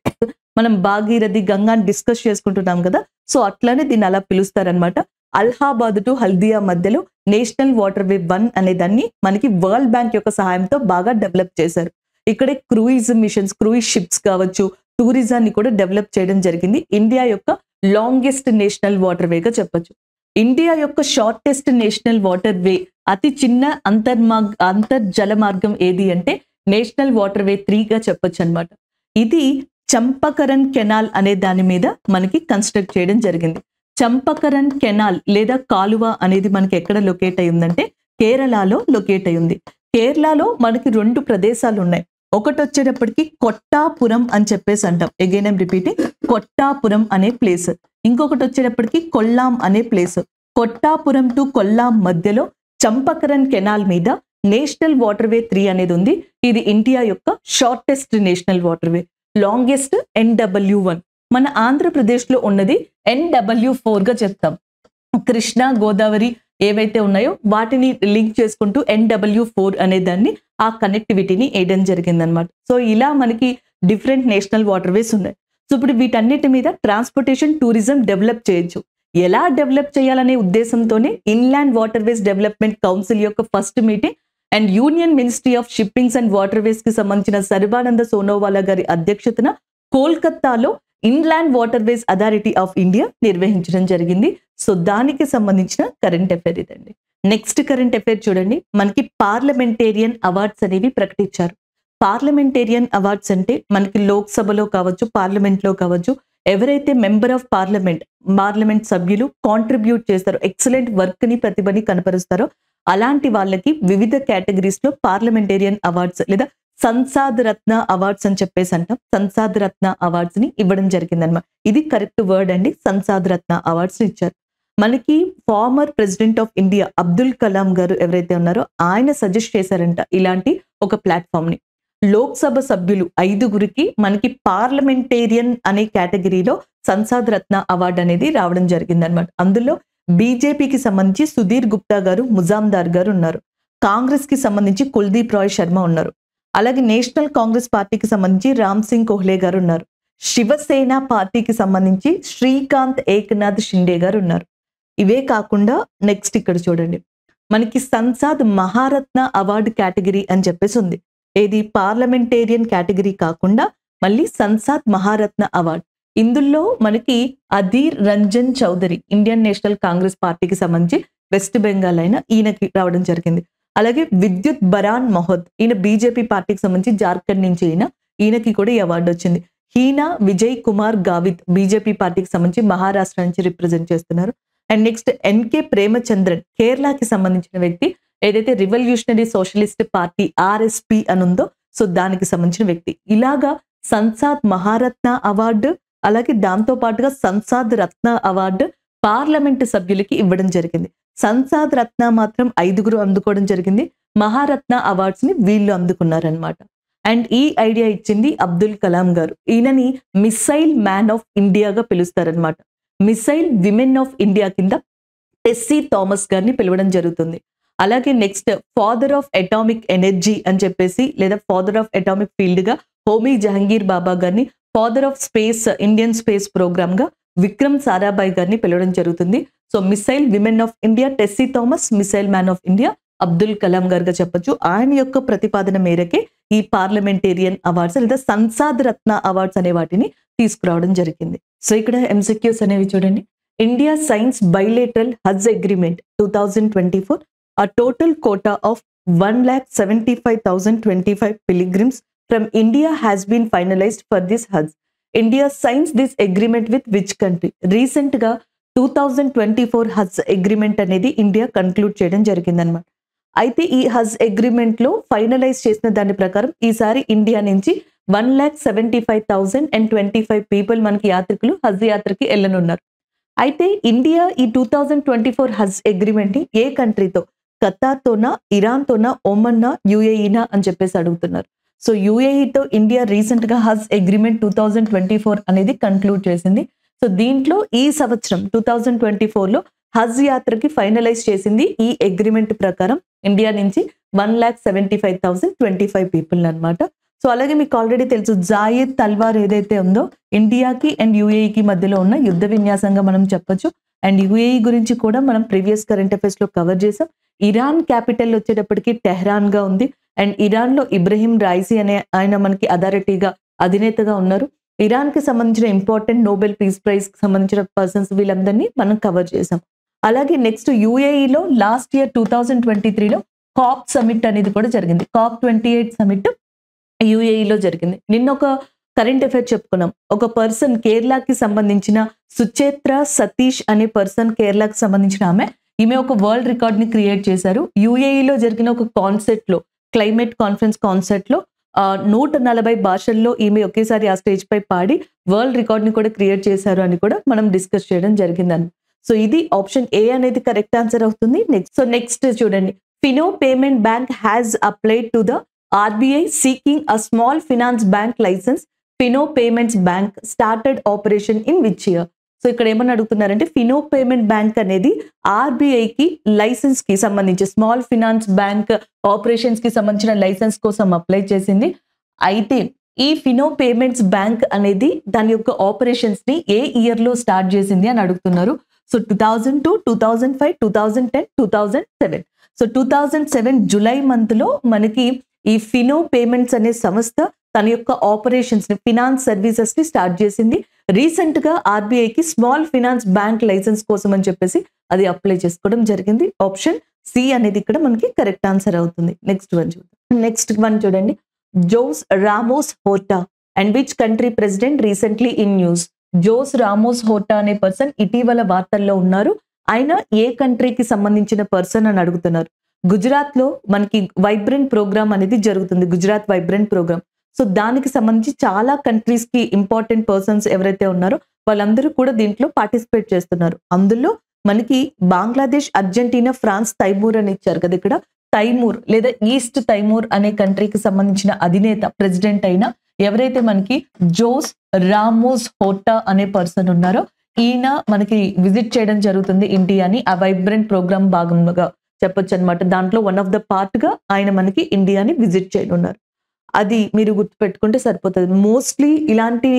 మనం భాగీరథి, గంగాని డిస్కస్ చేసుకుంటున్నాం కదా, సో అట్లానే దీన్ని అలా పిలుస్తారనమాట. అలహాబాద్ టు హల్దియా మధ్యలో నేషనల్ వాటర్ వే 1 అనే దాన్ని మనకి వరల్డ్ బ్యాంక్ యొక్క సహాయంతో బాగా డెవలప్ చేశారు. ఇక్కడే క్రూయిజ్ మిషన్స్, క్రూయిజ్ షిప్స్ కావచ్చు, టూరిజాన్ని కూడా డెవలప్ చేయడం జరిగింది. ఇండియా యొక్క లాంగెస్ట్ నేషనల్ వాటర్ వేగా చెప్పొచ్చు. ఇండియా యొక్క షార్టెస్ట్ నేషనల్ వాటర్ వే, అతి చిన్న అంతర్జల మార్గం ఏది అంటే నేషనల్ వాటర్ వే 3 గా చెప్పొచ్చు అనమాట. ఇది చంపకరన్ కెనాల్ అనే దాని మీద మనకి కన్స్ట్రక్ట్ చేయడం జరిగింది. చంపకరన్ కెనాల్ లేదా కాలువ అనేది మనకి ఎక్కడ లొకేట్ అయి ఉందంటే కేరళలో లొకేట్ అయి ఉంది. కేరళలో మనకి 2 ప్రదేశాలు ఉన్నాయి. ఒకటి వచ్చేటప్పటికి కొట్టాపురం అని చెప్పేసి అంటాం. అగైన్ ఐమ్ రిపీటింగ్, కొట్టాపురం అనే ప్లేస్. ఇంకొకటి వచ్చేటప్పటికి కొల్లాం అనే ప్లేస్. కొట్టాపురం టు కొల్లాం మధ్యలో చంపకరన్ కెనాల్ మీద నేషనల్ వాటర్ వే 3 అనేది ఉంది. ఇది ఇండియా యొక్క shortest national water way. Longest NW1. మన ఆంధ్రప్రదేశ్ లో ఉన్నది NW4 గా చెప్తాం. కృష్ణా, గోదావరి ఏవైతే ఉన్నాయో వాటిని లింక్ చేసుకుంటూ NW4 అనే దాన్ని, ఆ కనెక్టివిటీని వేయడం జరిగింది అనమాట. సో ఇలా మనకి డిఫరెంట్ నేషనల్ వాటర్ వేస్ ఉన్నాయి. సో ఇప్పుడు వీటన్నిటి మీద ట్రాన్స్పోర్టేషన్, టూరిజం డెవలప్ చేయొచ్చు. ఎలా డెవలప్ చేయాలనే ఉద్దేశంతోనే inland waterways development council యొక్క first meeting and union ministry of shippings and waterways కి సంబంధించిన సర్బానంద సోనోవాలా గారి అధ్యక్షతన కోల్కతాలో inland waterways authority of India నిర్వహించడం జరిగింది. సో దానికి సంబంధించిన కరెంట్ అఫైర్ ఇదండి. నెక్స్ట్ కరెంట్ అఫైర్ చూడండి, మనకి పార్లమెంటేరియన్ అవార్డ్స్ అనేవి ప్రకటించారు. పార్లమెంటేరియన్ అవార్డ్స్ అంటే మనకి లోక్సభలో కావచ్చు, పార్లమెంట్ లో కావచ్చు, ఎవరైతే మెంబర్ ఆఫ్ పార్లమెంట్ సభ్యులు కాంట్రిబ్యూట్ చేస్తారో, ఎక్సలెంట్ వర్క్ ని, ప్రతిభని కనపరుస్తారో అలాంటి వాళ్ళకి వివిధ కేటగిరీస్ లో పార్లమెంటేరియన్ అవార్డ్స్ లేదా సంసాద్ రత్న అవార్డ్స్ అని చెప్పేసి అంటాం. సంసాద్ రత్న అవార్డ్స్ ని ఇవ్వడం జరిగిందనమాట. ఇది కరెక్ట్ వర్డ్ అండి, సంసాద్ రత్న అవార్డ్స్ ఇచ్చారు. మనకి former president of India Abdul Kalam గారు ఎవరైతే ఉన్నారో ఆయన సజెస్ట్ చేశారంట ఇలాంటి ఒక ప్లాట్ఫామ్ ని. లోక్సభ సభ్యులు 5గురికి మనకి పార్లమెంటేరియన్ అనే కేటగిరీలో సంసాద్ రత్న అవార్డు అనేది రావడం జరిగిందనమాట. అందులో బీజేపీకి సంబంధించి సుధీర్ గుప్తా గారు, ముజాందార్ గారు ఉన్నారు. కాంగ్రెస్ కి సంబంధించి కుల్దీప్ రాయ్ శర్మ ఉన్నారు. అలాగే నేషనల్ కాంగ్రెస్ పార్టీకి సంబంధించి రామ్ సింగ్ కోహ్లే గారు ఉన్నారు. శివసేన పార్టీకి సంబంధించి శ్రీకాంత్ ఏకనాథ్ షిండే గారు ఉన్నారు. ఇవే కాకుండా నెక్స్ట్ ఇక్కడ చూడండి, మనకి సంసాద్ మహారత్న అవార్డు కేటగిరీ అని చెప్పేసి ఉంది. ఏది పార్లమెంటేరియన్ కేటగిరీ కాకుండా మళ్ళీ సంసాద్ మహారత్న అవార్డు. ఇందులో మనకి అధీర్ రంజన్ చౌదరి, ఇండియన్ నేషనల్ కాంగ్రెస్ పార్టీకి సంబంధించి వెస్ట్ బెంగాల్ అయిన ఈయనకి రావడం జరిగింది. అలాగే విద్యుత్ బరాన్ మహోద్, ఈయన బీజేపీ పార్టీకి సంబంధించి జార్ఖండ్ నుంచి ఈయనకి కూడా ఈ అవార్డు వచ్చింది. హీనా విజయ్ కుమార్ గావిత్, బీజేపీ పార్టీకి సంబంధించి మహారాష్ట్ర నుంచి రిప్రజెంట్ చేస్తున్నారు. అండ్ నెక్స్ట్ NK ప్రేమచంద్రన్, కేరళకి సంబంధించిన వ్యక్తి, ఏదైతే రివల్యూషనరీ సోషలిస్ట్ పార్టీ RSP అని ఉందో సో దానికి సంబంధించిన వ్యక్తి. ఇలాగా సంసాద్ మహారత్న అవార్డు, అలాగే దాంతో పాటుగా సంసాద్ రత్న అవార్డు పార్లమెంటు సభ్యులకి ఇవ్వడం జరిగింది. సంసాద్ రత్న మాత్రం 5గురు అందుకోవడం జరిగింది. మహారత్న అవార్డ్స్ ని వీళ్ళు అందుకున్నారనమాట. అండ్ ఈ ఐడియా ఇచ్చింది అబ్దుల్ కలాం గారు. ఈయనని మిసైల్ మ్యాన్ ఆఫ్ ఇండియాగా పిలుస్తారనమాట. మిసైల్ విమెన్ ఆఫ్ ఇండియా కింద టెస్సీ థామస్ గారిని పిలవడం జరుగుతుంది. అలాగే next father of atomic energy అని చెప్పేసి లేదా ఫాదర్ ఆఫ్ అటామిక్ ఫీల్డ్ గా హోమీ జహంగీర్ బాబా గారిని, father of space Indian space program గా విక్రమ్ సారాభాయ్ గారిని పిలవడం జరుగుతుంది. So missile women of India Tessy Thomas, missile man of India Abdul Kalam గారుగా చెప్పొచ్చు. ఆయన యొక్క ప్రతిపాదన మేరకే ఈ పార్లమెంటేరియన్ అవార్డ్స్ లేదా సంసాద్ రత్న అవార్డ్స్ అనే వాటిని తీసుకురావడం జరిగింది. సో ఇక్కడ ఎంసిక్యూస్ అనేవి చూడండి. ఇండియా సైన్స్ bilateral Haj agreement 2024 a total quota of 1,75,025 pilgrims from India has been finalized for this Hajj. India signs this agreement with which country? Recent గా 2024 హజ్ అగ్రిమెంట్ అనేది ఇండియా కన్క్లూడ్ చేయడం జరిగిందనమాట. అయితే ఈ హజ్ అగ్రిమెంట్ లో ఫైనలైజ్ చేసిన దాని ప్రకారం ఈసారి ఇండియా నుంచి 1,75,025 పీపుల్ మనకి యాత్రికులు హజ్ యాత్రకి వెళ్ళనున్నారు. అయితే ఇండియా ఈ 2024 హజ్ అగ్రిమెంట్ ని ఏ కంట్రీతో, ఖతార్తోనా, ఇరాన్తోనా, ఒమన్నా, యుఏఈనా అని చెప్పేసి అడుగుతున్నారు. సో యుఏఈతో ఇండియా రీసెంట్ గా హజ్ అగ్రిమెంట్ 2024 అనేది కన్క్లూడ్ చేసింది. సో దీంట్లో ఈ సంవత్సరం 2024 లో హజ్ యాత్రకి ఫైనలైజ్ చేసింది ఈ అగ్రిమెంట్ ప్రకారం ఇండియా నుంచి 1,75,025 పీపుల్ అన్నమాట. సో అలాగే మీకు ఆల్రెడీ తెలుసు జాయిద్ తల్వార్ ఏదైతే ఉందో ఇండియాకి అండ్ యుఏఈకి మధ్యలో ఉన్న యుద్ధ విన్యాసంగా మనం చెప్పొచ్చు. అండ్ యుఏఈ గురించి కూడా మనం ప్రీవియస్ కరెంట్ అఫైర్స్ లో కవర్ చేసాం. ఇరాన్ క్యాపిటల్ వచ్చేటప్పటికి టెహ్రాన్ గా ఉంది. అండ్ ఇరాన్ లో ఇబ్రహీం రైసీ అనే ఆయన మనకి అథారిటీగా అధినేతగా ఉన్నారు. ఇరాన్ కి సంబంధించిన ఇంపార్టెంట్ నోబెల్ పీస్ ప్రైజ్ కి సంబంధించిన పర్సన్స్ వీళ్ళందరినీ మనం కవర్ చేసాం. అలాగే నెక్స్ట్ యుఏఈలో లాస్ట్ ఇయర్ 2023లో కాప్ సమిట్ అనేది కూడా జరిగింది. కాప్ 28 సమిట్ యుఏఈలో జరిగింది. నిన్న ఒక కరెంట్ అఫైర్ చెప్పుకున్నాం. ఒక పర్సన్ కేరళకి సంబంధించిన సుచేత్ర సతీష్ అనే పర్సన్ కేరళకి సంబంధించిన ఈమె ఒక వరల్డ్ రికార్డ్ ని క్రియేట్ చేశారు. యుఏఈలో జరిగిన ఒక కాన్సర్ట్ లో, క్లైమేట్ కాన్ఫరెన్స్ కాన్సర్ట్ లో 140 భాషల్లో ఈమె ఒకేసారి ఆ స్టేజ్ పై పాడి వరల్డ్ రికార్డ్ ని కూడా క్రియేట్ చేశారు అని కూడా మనం డిస్కస్ చేయడం జరిగిందని. సో ఇది ఆప్షన్ ఏ అనేది కరెక్ట్ ఆన్సర్ అవుతుంది. నెక్స్ట్ చూడండి. Fino payment bank has applied to the RBI seeking a small finance bank license. Fino Payments Bank started operation in which year? So ఇక్కడ ఏమని అడుగుతున్నారంటే ఫినో పేమెంట్ బ్యాంక్ అనేది ఆర్బీఐకి licence కి సంబంధించి small finance bank operations కి సంబంధించిన licence కోసం apply చేసింది. అయితే ఈ ఫినో పేమెంట్స్ బ్యాంక్ అనేది దాని యొక్క ఆపరేషన్స్ ని ఏ ఇయర్ లో స్టార్ట్ చేసింది అని అడుగుతున్నారు. సో 2002, 2005, 2010, 2007. సో 2007 జూలై మంత్ లో మనకి ఈ ఫినో పేమెంట్స్ అనే సంస్థ తన యొక్క ఆపరేషన్స్ ని, ఫినాన్స్ సర్వీసెస్ ని స్టార్ట్ చేసింది. రీసెంట్ గా ఆర్బీఐకి స్మాల్ ఫినాన్స్ బ్యాంక్ లైసెన్స్ కోసం అని చెప్పేసి అది అప్లై చేసుకోవడం జరిగింది. ఆప్షన్ సి అనేది ఇక్కడ మనకి కరెక్ట్ ఆన్సర్ అవుతుంది. నెక్స్ట్ వన్ చూడండి. Jose Ramos Horta and which country president recently in news? Jose Ramos Horta అనే పర్సన్ ఇటీవల వార్తల్లో ఉన్నారు. ఆయన ఏ కంట్రీకి సంబంధించిన పర్సన్ అని అడుగుతున్నారు. గుజరాత్ లో మనకి వైబ్రెంట్ ప్రోగ్రామ్ అనేది జరుగుతుంది, గుజరాత్ వైబ్రెంట్ ప్రోగ్రామ్. సో దానికి సంబంధించి చాలా కంట్రీస్ కి ఇంపార్టెంట్ పర్సన్స్ ఎవరైతే ఉన్నారో వాళ్ళందరూ కూడా దీంట్లో పార్టిసిపేట్ చేస్తున్నారు. అందులో మనకి బంగ్లాదేశ్, అర్జెంటీనా, ఫ్రాన్స్, తైమూర్ అని ఇచ్చారు కదా. ఇక్కడ తైమూర్ లేదా ఈస్ట్ తైమూర్ అనే కంట్రీకి సంబంధించిన అధినేత ప్రెసిడెంట్ అయిన ఎవరైతే మనకి జోస్ రామోస్ హోర్టా అనే పర్సన్ ఉన్నారో ఈయన మనకి విజిట్ చేయడం జరుగుతుంది ఇండియాని. ఆ వైబ్రెంట్ ప్రోగ్రామ్ భాగంగా చెప్పొచ్చు అనమాట. దాంట్లో వన్ ఆఫ్ ద పార్ట్ గా ఆయన మనకి ఇండియాని విజిట్ చేయనున్నారు. అది మీరు గుర్తుపెట్టుకుంటే సరిపోతుంది. మోస్ట్లీ ఇలాంటి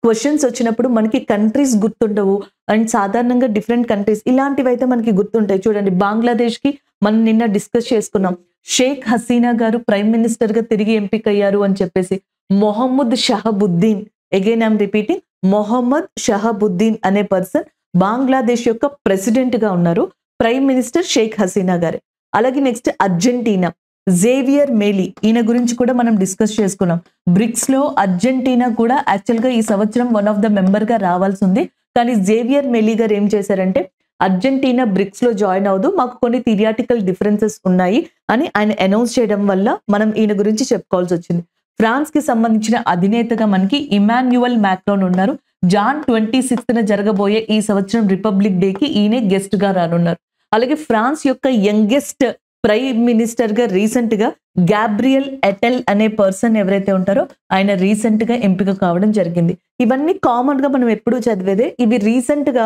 క్వశ్చన్స్ వచ్చినప్పుడు మనకి కంట్రీస్ గుర్తుండవు అండ్ సాధారణంగా డిఫరెంట్ కంట్రీస్ ఇలాంటివి అయితే మనకి గుర్తుంటాయి. చూడండి, బంగ్లాదేశ్ కి మనం నిన్న డిస్కస్ చేసుకున్నాం. షేక్ హసీనా గారు ప్రైమ్ మినిస్టర్ గా తిరిగి ఎంపికయ్యారు అని చెప్పేసి. Mohammed Shahabuddin, again I'm repeating, Mohammed Shahabuddin అనే పర్సన్ బంగ్లాదేశ్ యొక్క ప్రెసిడెంట్ గా ఉన్నారు. ప్రైమ్ మినిస్టర్ షేక్ హసీనా గారే. అలాగే నెక్స్ట్ అర్జెంటీనా, జేవియర్ మేలీ, ఈయన గురించి కూడా మనం డిస్కస్ చేసుకున్నాం. బ్రిక్స్ లో అర్జెంటీనా కూడా యాక్చువల్ గా ఈ సంవత్సరం వన్ ఆఫ్ ద మెంబర్ గా రావాల్సి ఉంది. కానీ జేవియర్ మేలీ గారు ఏం చేశారంటే అర్జెంటీనా బ్రిక్స్ లో జాయిన్ అవదు, మాకు కొన్ని థియరిటికల్ డిఫరెన్సెస్ ఉన్నాయి అని ఆయన అనౌన్స్ చేయడం వల్ల మనం ఈయన గురించి చెప్పుకోవాల్సి వచ్చింది. ఫ్రాన్స్ కి సంబంధించిన అధినేతగా మనకి ఇమాన్యుయల్ మ్యాక్రోన్ ఉన్నారు. జాన్ 26న జరగబోయే ఈ సంవత్సరం రిపబ్లిక్ డే కి ఈయనే గెస్ట్ గా రానున్నారు. అలాగే ఫ్రాన్స్ యొక్క యంగెస్ట్ ప్రైమ్ మినిస్టర్ గా రీసెంట్ గా గ్యాబ్రియల్ ఎటెల్ అనే పర్సన్ ఎవరైతే ఉంటారో ఆయన రీసెంట్ గా ఎంపిక కావడం జరిగింది. ఇవన్నీ కామన్ గా మనం ఎప్పుడూ చదివేదే. ఇవి రీసెంట్ గా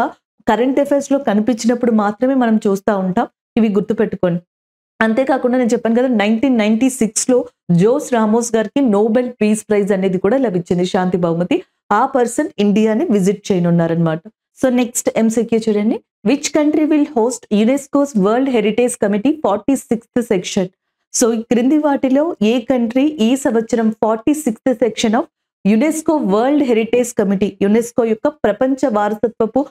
కరెంట్ అఫైర్స్ లో కనిపించినప్పుడు మాత్రమే మనం చూస్తూ ఉంటాం. ఇవి గుర్తుపెట్టుకోండి. అంతేకాకుండా నేను చెప్పాను కదా 1996లో జోస్ రామోస్ గారికి నోబెల్ పీస్ ప్రైజ్ అనేది కూడా లభించింది, శాంతి బహుమతి. ఆ పర్సన్ ఇండియాని విజిట్ చేయనున్నారనమాట. సో నెక్స్ట్ ఎంసీక్యూ చూడండి. Which country will host UNESCO's world heritage committee 46th section? So ఈ క్రింది వాటిలో ఏ కంట్రీ ఈ సంవత్సరం 46th section of UNESCO world heritage committee, UNESCO యొక్క ప్రపంచ వారసత్వపు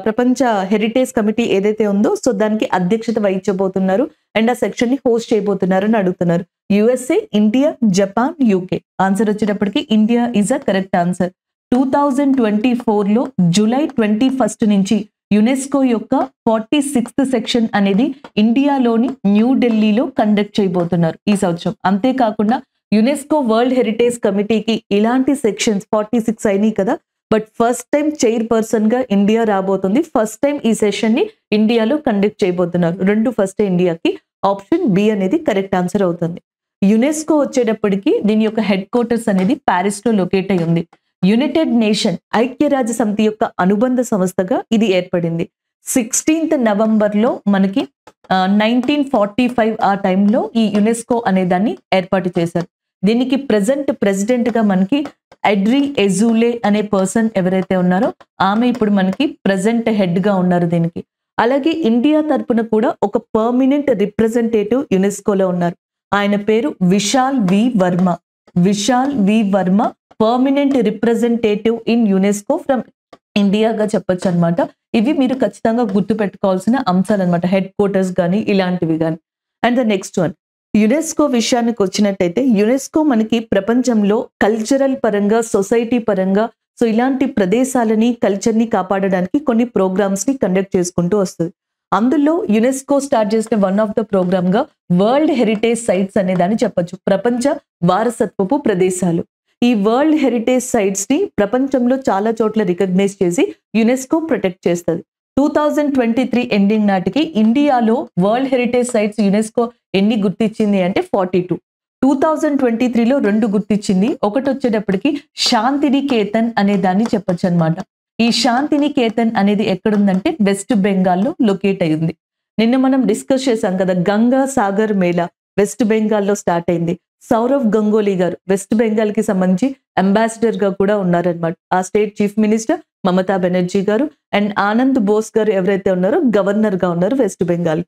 ప్రపంచ హెరిటేజ్ కమిటీ ఏదైతే ఉందో సో దానికి అధ్యక్షత వహించబోతున్నారు అండ్ ఆ సెక్షన్ ని హోస్ట్ చేయబోతున్నారు అని అడుగుతున్నారు. USA, India, Japan, UK. Answer వచ్చేటప్పటికి India is a correct answer. 2024లో July 21 నుంచి యునెస్కో యొక్క 46th సెక్షన్ అనేది ఇండియాలోని న్యూఢిల్లీలో కండక్ట్ చేయబోతున్నారు ఈ సంవత్సరం. అంతేకాకుండా యునెస్కో వరల్డ్ హెరిటేజ్ కమిటీకి ఇలాంటి సెక్షన్స్ 46 అయినాయి కదా, but first time chair person గా ఇండియా రాబోతుంది. ఫస్ట్ టైం ఈ సెషన్ ని ఇండియాలో కండక్ట్ చేయబోతున్నారు. 2 ఫస్ట్ ఇండియాకి. ఆప్షన్ బి అనేది కరెక్ట్ ఆన్సర్ అవుతుంది. యునెస్కో వచ్చేటప్పటికి దీని యొక్క హెడ్ క్వార్టర్స్ అనేది ప్యారిస్ లో లొకేట్ అయి ఉంది. యునైటెడ్ నేషన్ ఐక్యరాజ్య సమితి యొక్క అనుబంధ సంస్థగా ఇది ఏర్పడింది. 16th నవంబర్లో మనకి 1945 ఆ టైంలో ఈ యునెస్కో అనే దాన్ని ఏర్పాటు చేశారు. దీనికి ప్రెసిడెంట్ గా మనకి ఎడ్రీ ఎజూలే అనే పర్సన్ ఎవరైతే ఉన్నారో ఆమె ఇప్పుడు మనకి ప్రెసెంట్ హెడ్ గా ఉన్నారు దీనికి. అలాగే ఇండియా తరపున కూడా ఒక పర్మనెంట్ రిప్రజెంటేటివ్ యునెస్కోలో ఉన్నారు. ఆయన పేరు Vishal V Varma. Vishal V Varma permanent representative in UNESCO from ఇండియాగా చెప్పొచ్చు అనమాట. ఇవి మీరు ఖచ్చితంగా గుర్తు పెట్టుకోవాల్సిన అంశాలు అనమాట, హెడ్ క్వార్టర్స్ కానీ ఇలాంటివి కానీ. And the next one, UNESCO విషయానికి వచ్చినట్టయితే యునెస్కో మనకి ప్రపంచంలో కల్చరల్ పరంగా, సొసైటీ పరంగా సో ఇలాంటి ప్రదేశాలని, కల్చర్ని కాపాడడానికి కొన్ని ప్రోగ్రామ్స్ ని కండక్ట్ చేసుకుంటూ వస్తుంది. అందులో యునెస్కో స్టార్ట్ చేసిన వన్ ఆఫ్ ద ప్రోగ్రామ్ గా వరల్డ్ హెరిటేజ్ సైట్స్ అనే దాన్ని చెప్పొచ్చు, ప్రపంచ వారసత్వపు ప్రదేశాలు. ఈ వరల్డ్ హెరిటేజ్ సైట్స్ ని ప్రపంచంలో చాలా చోట్ల రికగ్నైజ్ చేసి యునెస్కో ప్రొటెక్ట్ చేస్తుంది. 2023 ఎండింగ్ నాటికి ఇండియాలో వరల్డ్ హెరిటేజ్ సైట్స్ యునెస్కో ఎన్ని గుర్తించింది అంటే 42. 2023లో 2 గుర్తించింది. ఒకటి వచ్చేటప్పటికి శాంతినికేతన్ అనే దాన్ని చెప్పొచ్చు అనమాట. ఈ శాంతినికేతన్ అనేది ఎక్కడుందంటే వెస్ట్ బెంగాల్లో లొకేట్ అయ్యింది. నిన్న మనం డిస్కస్ చేశాం కదా, గంగా సాగర్ మేళా వెస్ట్ బెంగాల్లో స్టార్ట్ అయింది. సౌరవ్ గంగోలీ గారు వెస్ట్ బెంగాల్ కి సంబంధించి అంబాసిడర్ గా కూడా ఉన్నారనమాట. ఆ state chief minister Mamata Banerjee గారు అండ్ ఆనంద్ బోస్ గారు ఎవరైతే ఉన్నారో గవర్నర్ గా ఉన్నారు వెస్ట్ బెంగాల్.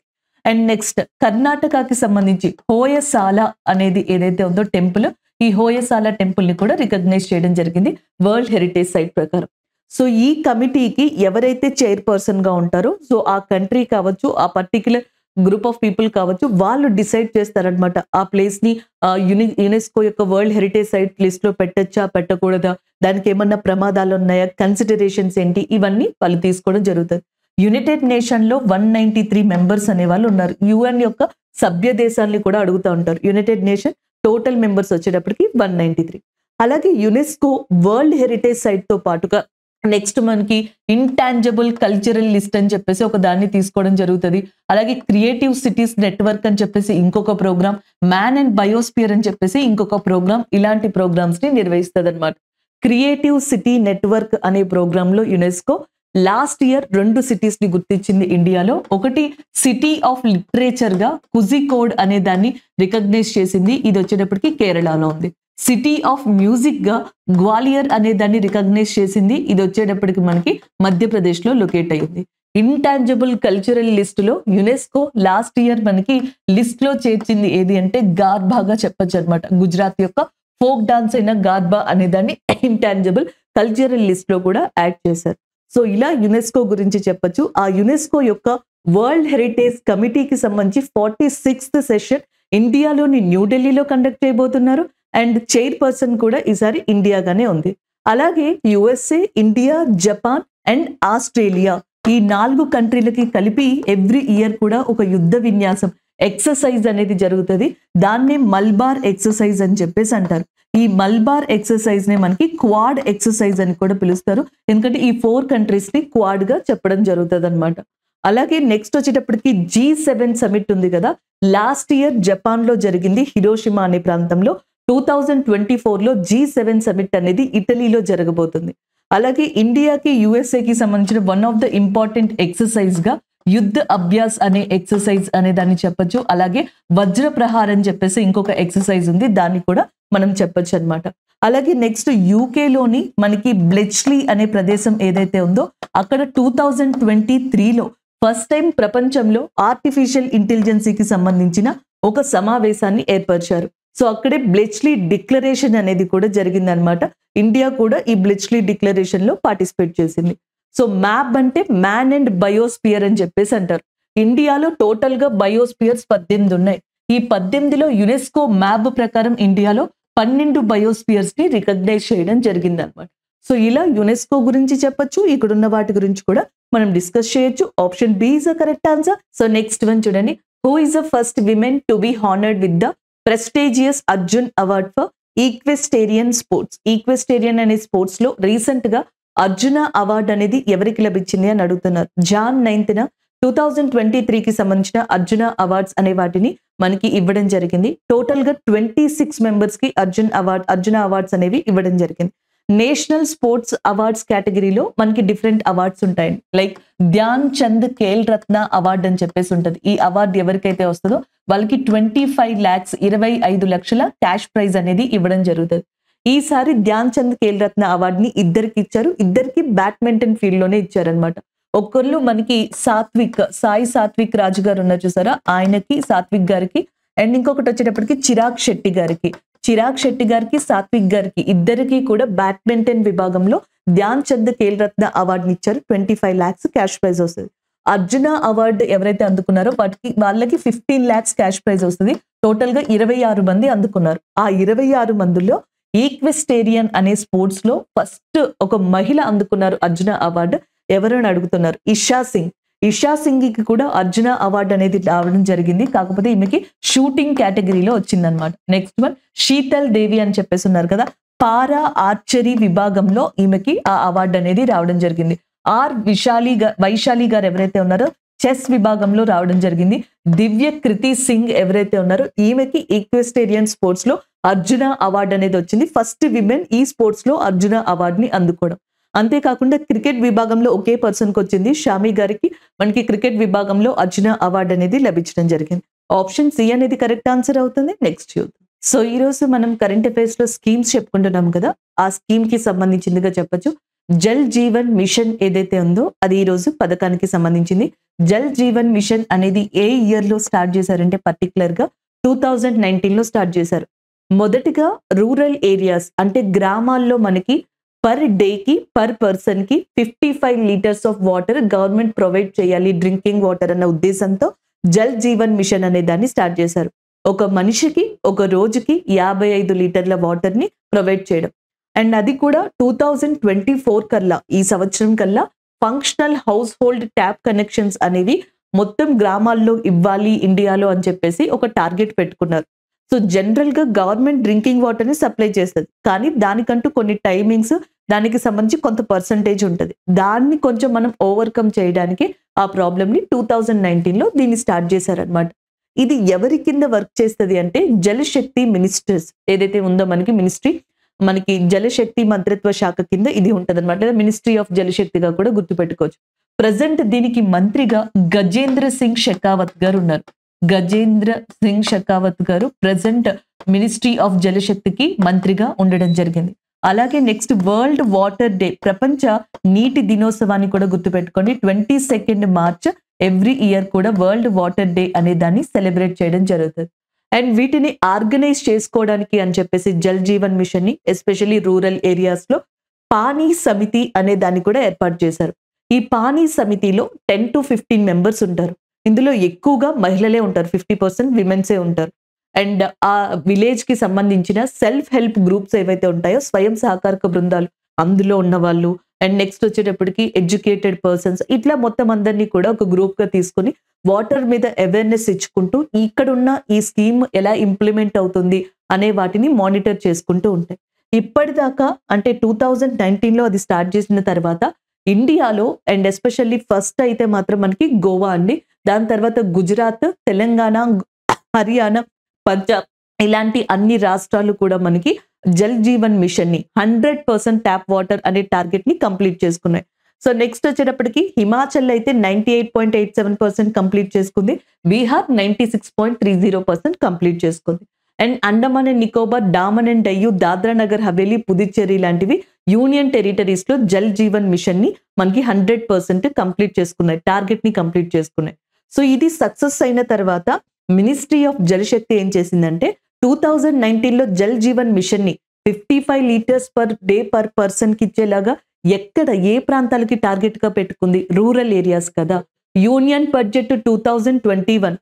అండ్ నెక్స్ట్ కర్ణాటకకి సంబంధించి హోయసాల అనేది ఏదైతే ఉందో టెంపుల్, ఈ హోయసాల టెంపుల్ ని కూడా రికగ్నైజ్ చేయడం జరిగింది వరల్డ్ హెరిటేజ్ సైట్ ప్రకారం. సో ఈ కమిటీకి ఎవరైతే చైర్పర్సన్ గా ఉంటారో సో ఆ కంట్రీ కావచ్చు, ఆ పర్టికులర్ గ్రూప్ ఆఫ్ పీపుల్ కావచ్చు, వాళ్ళు డిసైడ్ చేస్తారనమాట ఆ ప్లేస్ ని యునెస్కో యొక్క వరల్డ్ హెరిటేజ్ సైట్ లిస్ట్ లో పెట్టచ్చా, పెట్టకూడదా, దానికి ఏమన్నా ప్రమాదాలు ఉన్నాయా, కన్సిడరేషన్స్ ఏంటి, ఇవన్నీ వాళ్ళు తీసుకోవడం జరుగుతుంది. యునైటెడ్ నేషన్ లో 193 మెంబర్స్ అనే వాళ్ళు ఉన్నారు. యుఎన్ యొక్క సభ్య దేశాలని కూడా అడుగుతూ ఉంటారు. యునైటెడ్ నేషన్ టోటల్ మెంబర్స్ వచ్చేటప్పటికి 193. అలాగే యునెస్కో వరల్డ్ హెరిటేజ్ సైట్ తో పాటుగా నెక్స్ట్ మనకి ఇంటాంజబుల్ కల్చరల్ లిస్ట్ అని చెప్పేసి ఒక దాన్ని తీసుకోవడం జరుగుతుంది. అలాగే క్రియేటివ్ సిటీస్ నెట్వర్క్ అని చెప్పేసి ఇంకొక ప్రోగ్రామ్, మ్యాన్ అండ్ బయోస్పియర్ అని చెప్పేసి ఇంకొక ప్రోగ్రామ్, ఇలాంటి ప్రోగ్రామ్స్ ని నిర్వహిస్తుంది అనమాట. క్రియేటివ్ సిటీ నెట్వర్క్ అనే ప్రోగ్రామ్ లో యునెస్కో లాస్ట్ ఇయర్ 2 సిటీస్ ని గుర్తించింది ఇండియాలో. ఒకటి సిటీ ఆఫ్ లిటరేచర్ గా కుజికోడ్ అనే దాన్ని రికగ్నైజ్ చేసింది, ఇది వచ్చేటప్పటికి కేరళలో ఉంది. సిటీ ఆఫ్ మ్యూజిక్ గా గ్వాలియర్ అనే దాన్ని రికగ్నైజ్ చేసింది, ఇది వచ్చేటప్పటికి మనకి మధ్యప్రదేశ్ లో లొకేట్ అయ్యింది. ఇంటాంజబుల్ కల్చరల్ లిస్ట్ లో యునెస్కో లాస్ట్ ఇయర్ మనకి లిస్ట్ లో చేర్చింది ఏది అంటే గార్బాగా చెప్పొచ్చు అనమాట. గుజరాత్ యొక్క ఫోక్ డాన్స్ అయిన గార్బా అనే దాన్ని ఇంటాంజబుల్ కల్చరల్ లిస్ట్ లో కూడా యాడ్ చేశారు. సో ఇలా యునెస్కో గురించి చెప్పొచ్చు. ఆ యునెస్కో యొక్క వరల్డ్ హెరిటేజ్ కమిటీకి సంబంధించి 46th సెషన్ ఇండియాలోని న్యూఢిల్లీలో కండక్ట్ చేయబోతున్నారు అండ్ చైర్పర్సన్ కూడా ఈసారి ఇండియాగానే ఉంది. అలాగే USA, India, Japan and Australia ఈ 4 కంట్రీలకి కలిపి ఎవ్రీ ఇయర్ కూడా ఒక యుద్ధ విన్యాసం ఎక్సర్సైజ్ అనేది జరుగుతుంది. దాన్నే మల్బార్ ఎక్సర్సైజ్ అని చెప్పేసి అంటారు. ఈ మల్బార్ ఎక్సర్సైజ్ నే మనకి క్వాడ్ ఎక్సర్సైజ్ అని కూడా పిలుస్తారు, ఎందుకంటే ఈ 4 కంట్రీస్ ని క్వాడ్ గా చెప్పడం జరుగుతుంది అనమాట. అలాగే నెక్స్ట్ వచ్చేటప్పటికి G7 సమిట్ ఉంది కదా, లాస్ట్ ఇయర్ జపాన్ లో జరిగింది హిరోషిమా అనే ప్రాంతంలో. 2024లో G7 సమిట్ అనేది ఇటలీలో జరగబోతుంది. అలాగే ఇండియాకి యుఎస్ఏకి సంబంధించిన one of the important exercise గా యుద్ధ అభ్యాస్ అనే ఎక్సర్సైజ్ అనే దాన్ని చెప్పొచ్చు. అలాగే వజ్ర ప్రహార్ అని చెప్పేసి ఇంకొక ఎక్సర్సైజ్ ఉంది, దాన్ని కూడా మనం చెప్పొచ్చు అనమాట. అలాగే నెక్స్ట్ యూకేలోని మనకి బ్లెచ్లీ అనే ప్రదేశం ఏదైతే ఉందో అక్కడ 2023లో ఫస్ట్ టైం ప్రపంచంలో ఆర్టిఫిషియల్ ఇంటెలిజెన్సీకి సంబంధించిన ఒక సమావేశాన్ని ఏర్పరిచారు. సో అక్కడే బ్లెచ్లీ డిక్లరేషన్ అనేది కూడా జరిగిందనమాట. ఇండియా కూడా ఈ బ్లెచ్లీ డిక్లరేషన్ లో పార్టిసిపేట్ చేసింది. సో మ్యాప్ అంటే మ్యాన్ అండ్ బయోస్పియర్ అని చెప్పేసి అంటారు. ఇండియాలో టోటల్ గా బయోస్పియర్స్ 18 ఉన్నాయి. ఈ 18లో యునెస్కో మ్యాప్ ప్రకారం ఇండియాలో 12 బయోస్పియర్స్ ని రికగ్నైజ్ చేయడం జరిగింది అనమాట. సో ఇలా యునెస్కో గురించి చెప్పొచ్చు, ఇక్కడ ఉన్న వాటి గురించి కూడా మనం డిస్కస్ చేయొచ్చు. Option B is the correct answer. So next one చూడండి, who is the first women to be honoured with the prestigious Arjun award for equestrian sports. Equestrian అనే స్పోర్ట్స్ లో రీసెంట్ గా అర్జున అవార్డు అనేది ఎవరికి లభించింది అని అడుగుతున్నారు. జాన్ 9న 2023కి సంబంధించిన అర్జున అవార్డ్స్ అనే వాటిని మనకి ఇవ్వడం జరిగింది. టోటల్ గా 26 మెంబర్స్ కి అర్జున అవార్డ్స్ అనేవి ఇవ్వడం జరిగింది. నేషనల్ స్పోర్ట్స్ అవార్డ్స్ కేటగిరీలో మనకి డిఫరెంట్ అవార్డ్స్ ఉంటాయి. లైక్ ధ్యాన్ చంద్ ఖేల్ రత్న అవార్డు అని చెప్పేసి ఉంటుంది. ఈ అవార్డు ఎవరికైతే వస్తుందో వాళ్ళకి 25 lakhs 25 లక్షల క్యాష్ ప్రైజ్ అనేది ఇవ్వడం జరుగుతుంది. ఈసారి ధ్యాన్ చంద్ ఖేల్ రత్న అవార్డుని ఇద్దరికి ఇచ్చారు. ఇద్దరికి బ్యాడ్మింటన్ ఫీల్డ్ లోనే ఇచ్చారనమాట. ఒకళ్ళు మనకి సాయి సాత్విక్ రాజు గారు ఉన్నారు చూసారా, ఆయనకి సాత్విక్ గారికి, అండ్ ఇంకొకటి వచ్చేటప్పటికి చిరాగ్ శెట్టి గారికి సాత్విక్ గారికి ఇద్దరికి కూడా బ్యాడ్మింటన్ విభాగంలో ధ్యాన్ చంద్ ఖేల్ రత్న అవార్డుని ఇచ్చారు. 25 lakhs క్యాష్ ప్రైజ్ వస్తుంది. అర్జున అవార్డు ఎవరైతే అందుకున్నారో వాళ్ళకి 15 lakhs క్యాష్ ప్రైజ్ వస్తుంది. టోటల్ గా 26 మంది అందుకున్నారు. ఆ 26 మందిలో ఈక్వెస్టేరియన్ అనే స్పోర్ట్స్ లో ఫస్ట్ ఒక మహిళ అందుకున్నారు అర్జున అవార్డు. ఎవరైనా అడుగుతున్నారు, ఇషా సింగ్ కి కూడా అర్జున అవార్డు అనేది రావడం జరిగింది. కాకపోతే ఈమెకి షూటింగ్ కేటగిరీలో వచ్చిందనమాట. నెక్స్ట్ వన్ శీతల్ దేవి అని చెప్పేసి ఉన్నారు కదా, పారా ఆర్చరీ విభాగంలో ఈమెకి ఆ అవార్డు అనేది రావడం జరిగింది. వైశాలి గారు ఎవరైతే ఉన్నారో చెస్ విభాగంలో రావడం జరిగింది. దివ్య కృతి సింగ్ ఎవరైతే ఉన్నారో ఈమెకి ఈక్వెస్టేరియన్ స్పోర్ట్స్ లో అర్జున అవార్డు అనేది వచ్చింది. ఫస్ట్ విమెన్ ఈ స్పోర్ట్స్ లో అర్జున అవార్డుని అందుకోవడం. అంతేకాకుండా క్రికెట్ విభాగంలో ఒకే పర్సన్ కి వచ్చింది, షామి గారికి మనకి క్రికెట్ విభాగంలో అర్జున అవార్డు అనేది లభించడం జరిగింది. ఆప్షన్ సి అనేది కరెక్ట్ ఆన్సర్ అవుతుంది. నెక్స్ట్ చూద్దాం. సో ఈ రోజు మనం కరెంట్ అఫైర్స్ లో స్కీమ్స్ చెప్పుకుంటున్నాం కదా, ఆ స్కీమ్ కి సంబంధించిందిగా చెప్పొచ్చు. జల్ జీవన్ మిషన్ ఏదైతే ఉందో అది ఈ రోజు పథకానికి సంబంధించింది. జల్ జీవన్ మిషన్ అనేది ఏ ఇయర్ లో స్టార్ట్ చేశారంటే పర్టికులర్ గా 2019లో స్టార్ట్ చేశారు. మొదటిగా రూరల్ ఏరియాస్ అంటే గ్రామాల్లో మనకి పర్ డేకి పర్ పర్సన్ కి 55 liters of water government provide చేయాలి, డ్రింకింగ్ వాటర్ అన్న ఉద్దేశంతో జల్ జీవన్ మిషన్ అనే దాన్ని స్టార్ట్ చేశారు. ఒక మనిషికి ఒక రోజుకి 55 లీటర్ల వాటర్ ని ప్రొవైడ్ చేయడం. అండ్ అది కూడా 2024 కల్లా, ఈ సంవత్సరం కల్లా functional house hold tap connections అనేవి మొత్తం గ్రామాల్లో ఇవ్వాలి ఇండియాలో అని చెప్పేసి ఒక టార్గెట్ పెట్టుకున్నారు. సో జనరల్ గా గవర్నమెంట్ డ్రింకింగ్ వాటర్ ని సప్లై చేస్తుంది, కానీ దానికంటూ కొన్ని టైమింగ్స్, దానికి సంబంధించి కొంత పర్సంటేజ్ ఉంటుంది. దాన్ని కొంచెం మనం ఓవర్కమ్ చేయడానికి ఆ ప్రాబ్లమ్ ని 2019లో దీన్ని స్టార్ట్ చేశారనమాట. ఇది ఎవరి కింద వర్క్ చేస్తుంది అంటే జలశక్తి మినిస్టర్స్ ఏదైతే ఉందో మనకి మినిస్ట్రీ, మనకి జలశక్తి మంత్రిత్వ శాఖ కింద ఇది ఉంటది అనమాట. లేదా మినిస్ట్రీ ఆఫ్ జలశక్తిగా కూడా గుర్తుపెట్టుకోవచ్చు. ప్రజెంట్ దీనికి మంత్రిగా గజేంద్ర సింగ్ షెకావత్ గారు ఉన్నారు. గజేంద్ర సింగ్ షెకావత్ గారు ప్రజెంట్ మినిస్ట్రీ ఆఫ్ జలశక్తికి మంత్రిగా ఉండడం జరిగింది. అలాగే నెక్స్ట్ వరల్డ్ వాటర్ డే, ప్రపంచ నీటి దినోత్సవాన్ని కూడా గుర్తుపెట్టుకోండి. 22nd March ఎవ్రీ ఇయర్ కూడా వరల్డ్ వాటర్ డే అనే దాన్ని సెలబ్రేట్ చేయడం జరుగుతుంది. అండ్ వీటిని ఆర్గనైజ్ చేసుకోవడానికి అని చెప్పేసి జల్ జీవన్ మిషన్ ని ఎస్పెషల్లీ రూరల్ ఏరియాస్ లో పానీ సమితి అనే దాన్ని కూడా ఏర్పాటు చేశారు. ఈ పానీ సమితిలో 10 to 15 members ఉంటారు. ఇందులో ఎక్కువగా మహిళలే ఉంటారు, 50% విమెన్సే ఉంటారు. అండ్ ఆ విలేజ్ కి సంబంధించిన సెల్ఫ్ హెల్ప్ గ్రూప్స్ ఏవైతే ఉంటాయో, స్వయం సహకారక బృందాలు అందులో ఉన్న వాళ్ళు, అండ్ నెక్స్ట్ వచ్చేటప్పటికి ఎడ్యుకేటెడ్ పర్సన్స్, ఇట్లా మొత్తం అందరినీ కూడా ఒక గ్రూప్ గా తీసుకుని వాటర్ మీద అవేర్నెస్ ఇచ్చుకుంటూ ఇక్కడున్న ఈ స్కీమ్ ఎలా ఇంప్లిమెంట్ అవుతుంది అనే వాటిని మానిటర్ చేసుకుంటూ ఉంటాయి. ఇప్పటిదాకా అంటే 2019లో అది స్టార్ట్ చేసిన తర్వాత ఇండియాలో అండ్ ఎస్పెషల్లీ ఫస్ట్ అయితే మాత్రం మనకి గోవా అండి, దాని తర్వాత గుజరాత్, తెలంగాణ, హర్యానా, పంజాబ్ ఇలాంటి అన్ని రాష్ట్రాలు కూడా మనకి జల్ జీవన్ మిషన్ ని 100% ట్యాప్ వాటర్ అనే టార్గెట్ ని కంప్లీట్ చేసుకున్నాయి. సో నెక్స్ట్ వచ్చేటప్పటికి హిమాచల్ అయితే 98.87% కంప్లీట్ చేసుకుంది. బీహార్ 96.30% కంప్లీట్ చేసుకుంది. And Andaman and Nicobar, Daman and Diu, Dadra Nagar Haveli, Puducherry లాంటివి యూనియన్ టెరిటరీస్ లో జల్ జీవన్ మిషన్ ని మనకి 100% కంప్లీట్ చేసుకున్నాయి, టార్గెట్ ని కంప్లీట్ చేసుకున్నాయి. సో ఇది సక్సెస్ అయిన తర్వాత మినిస్ట్రీ ఆఫ్ జలశక్తి ఏం చేసిందంటే 2019 లో జల్ జీవన్ మిషన్ ని 55 litres per day per person కి ఇచ్చేలాగా ఎక్కడ ఏ ప్రాంతాలకి టార్గెట్ గా పెట్టుకుంది, రూరల్ ఏరియాస్ కదా. యూనియన్ బడ్జెట్ 2021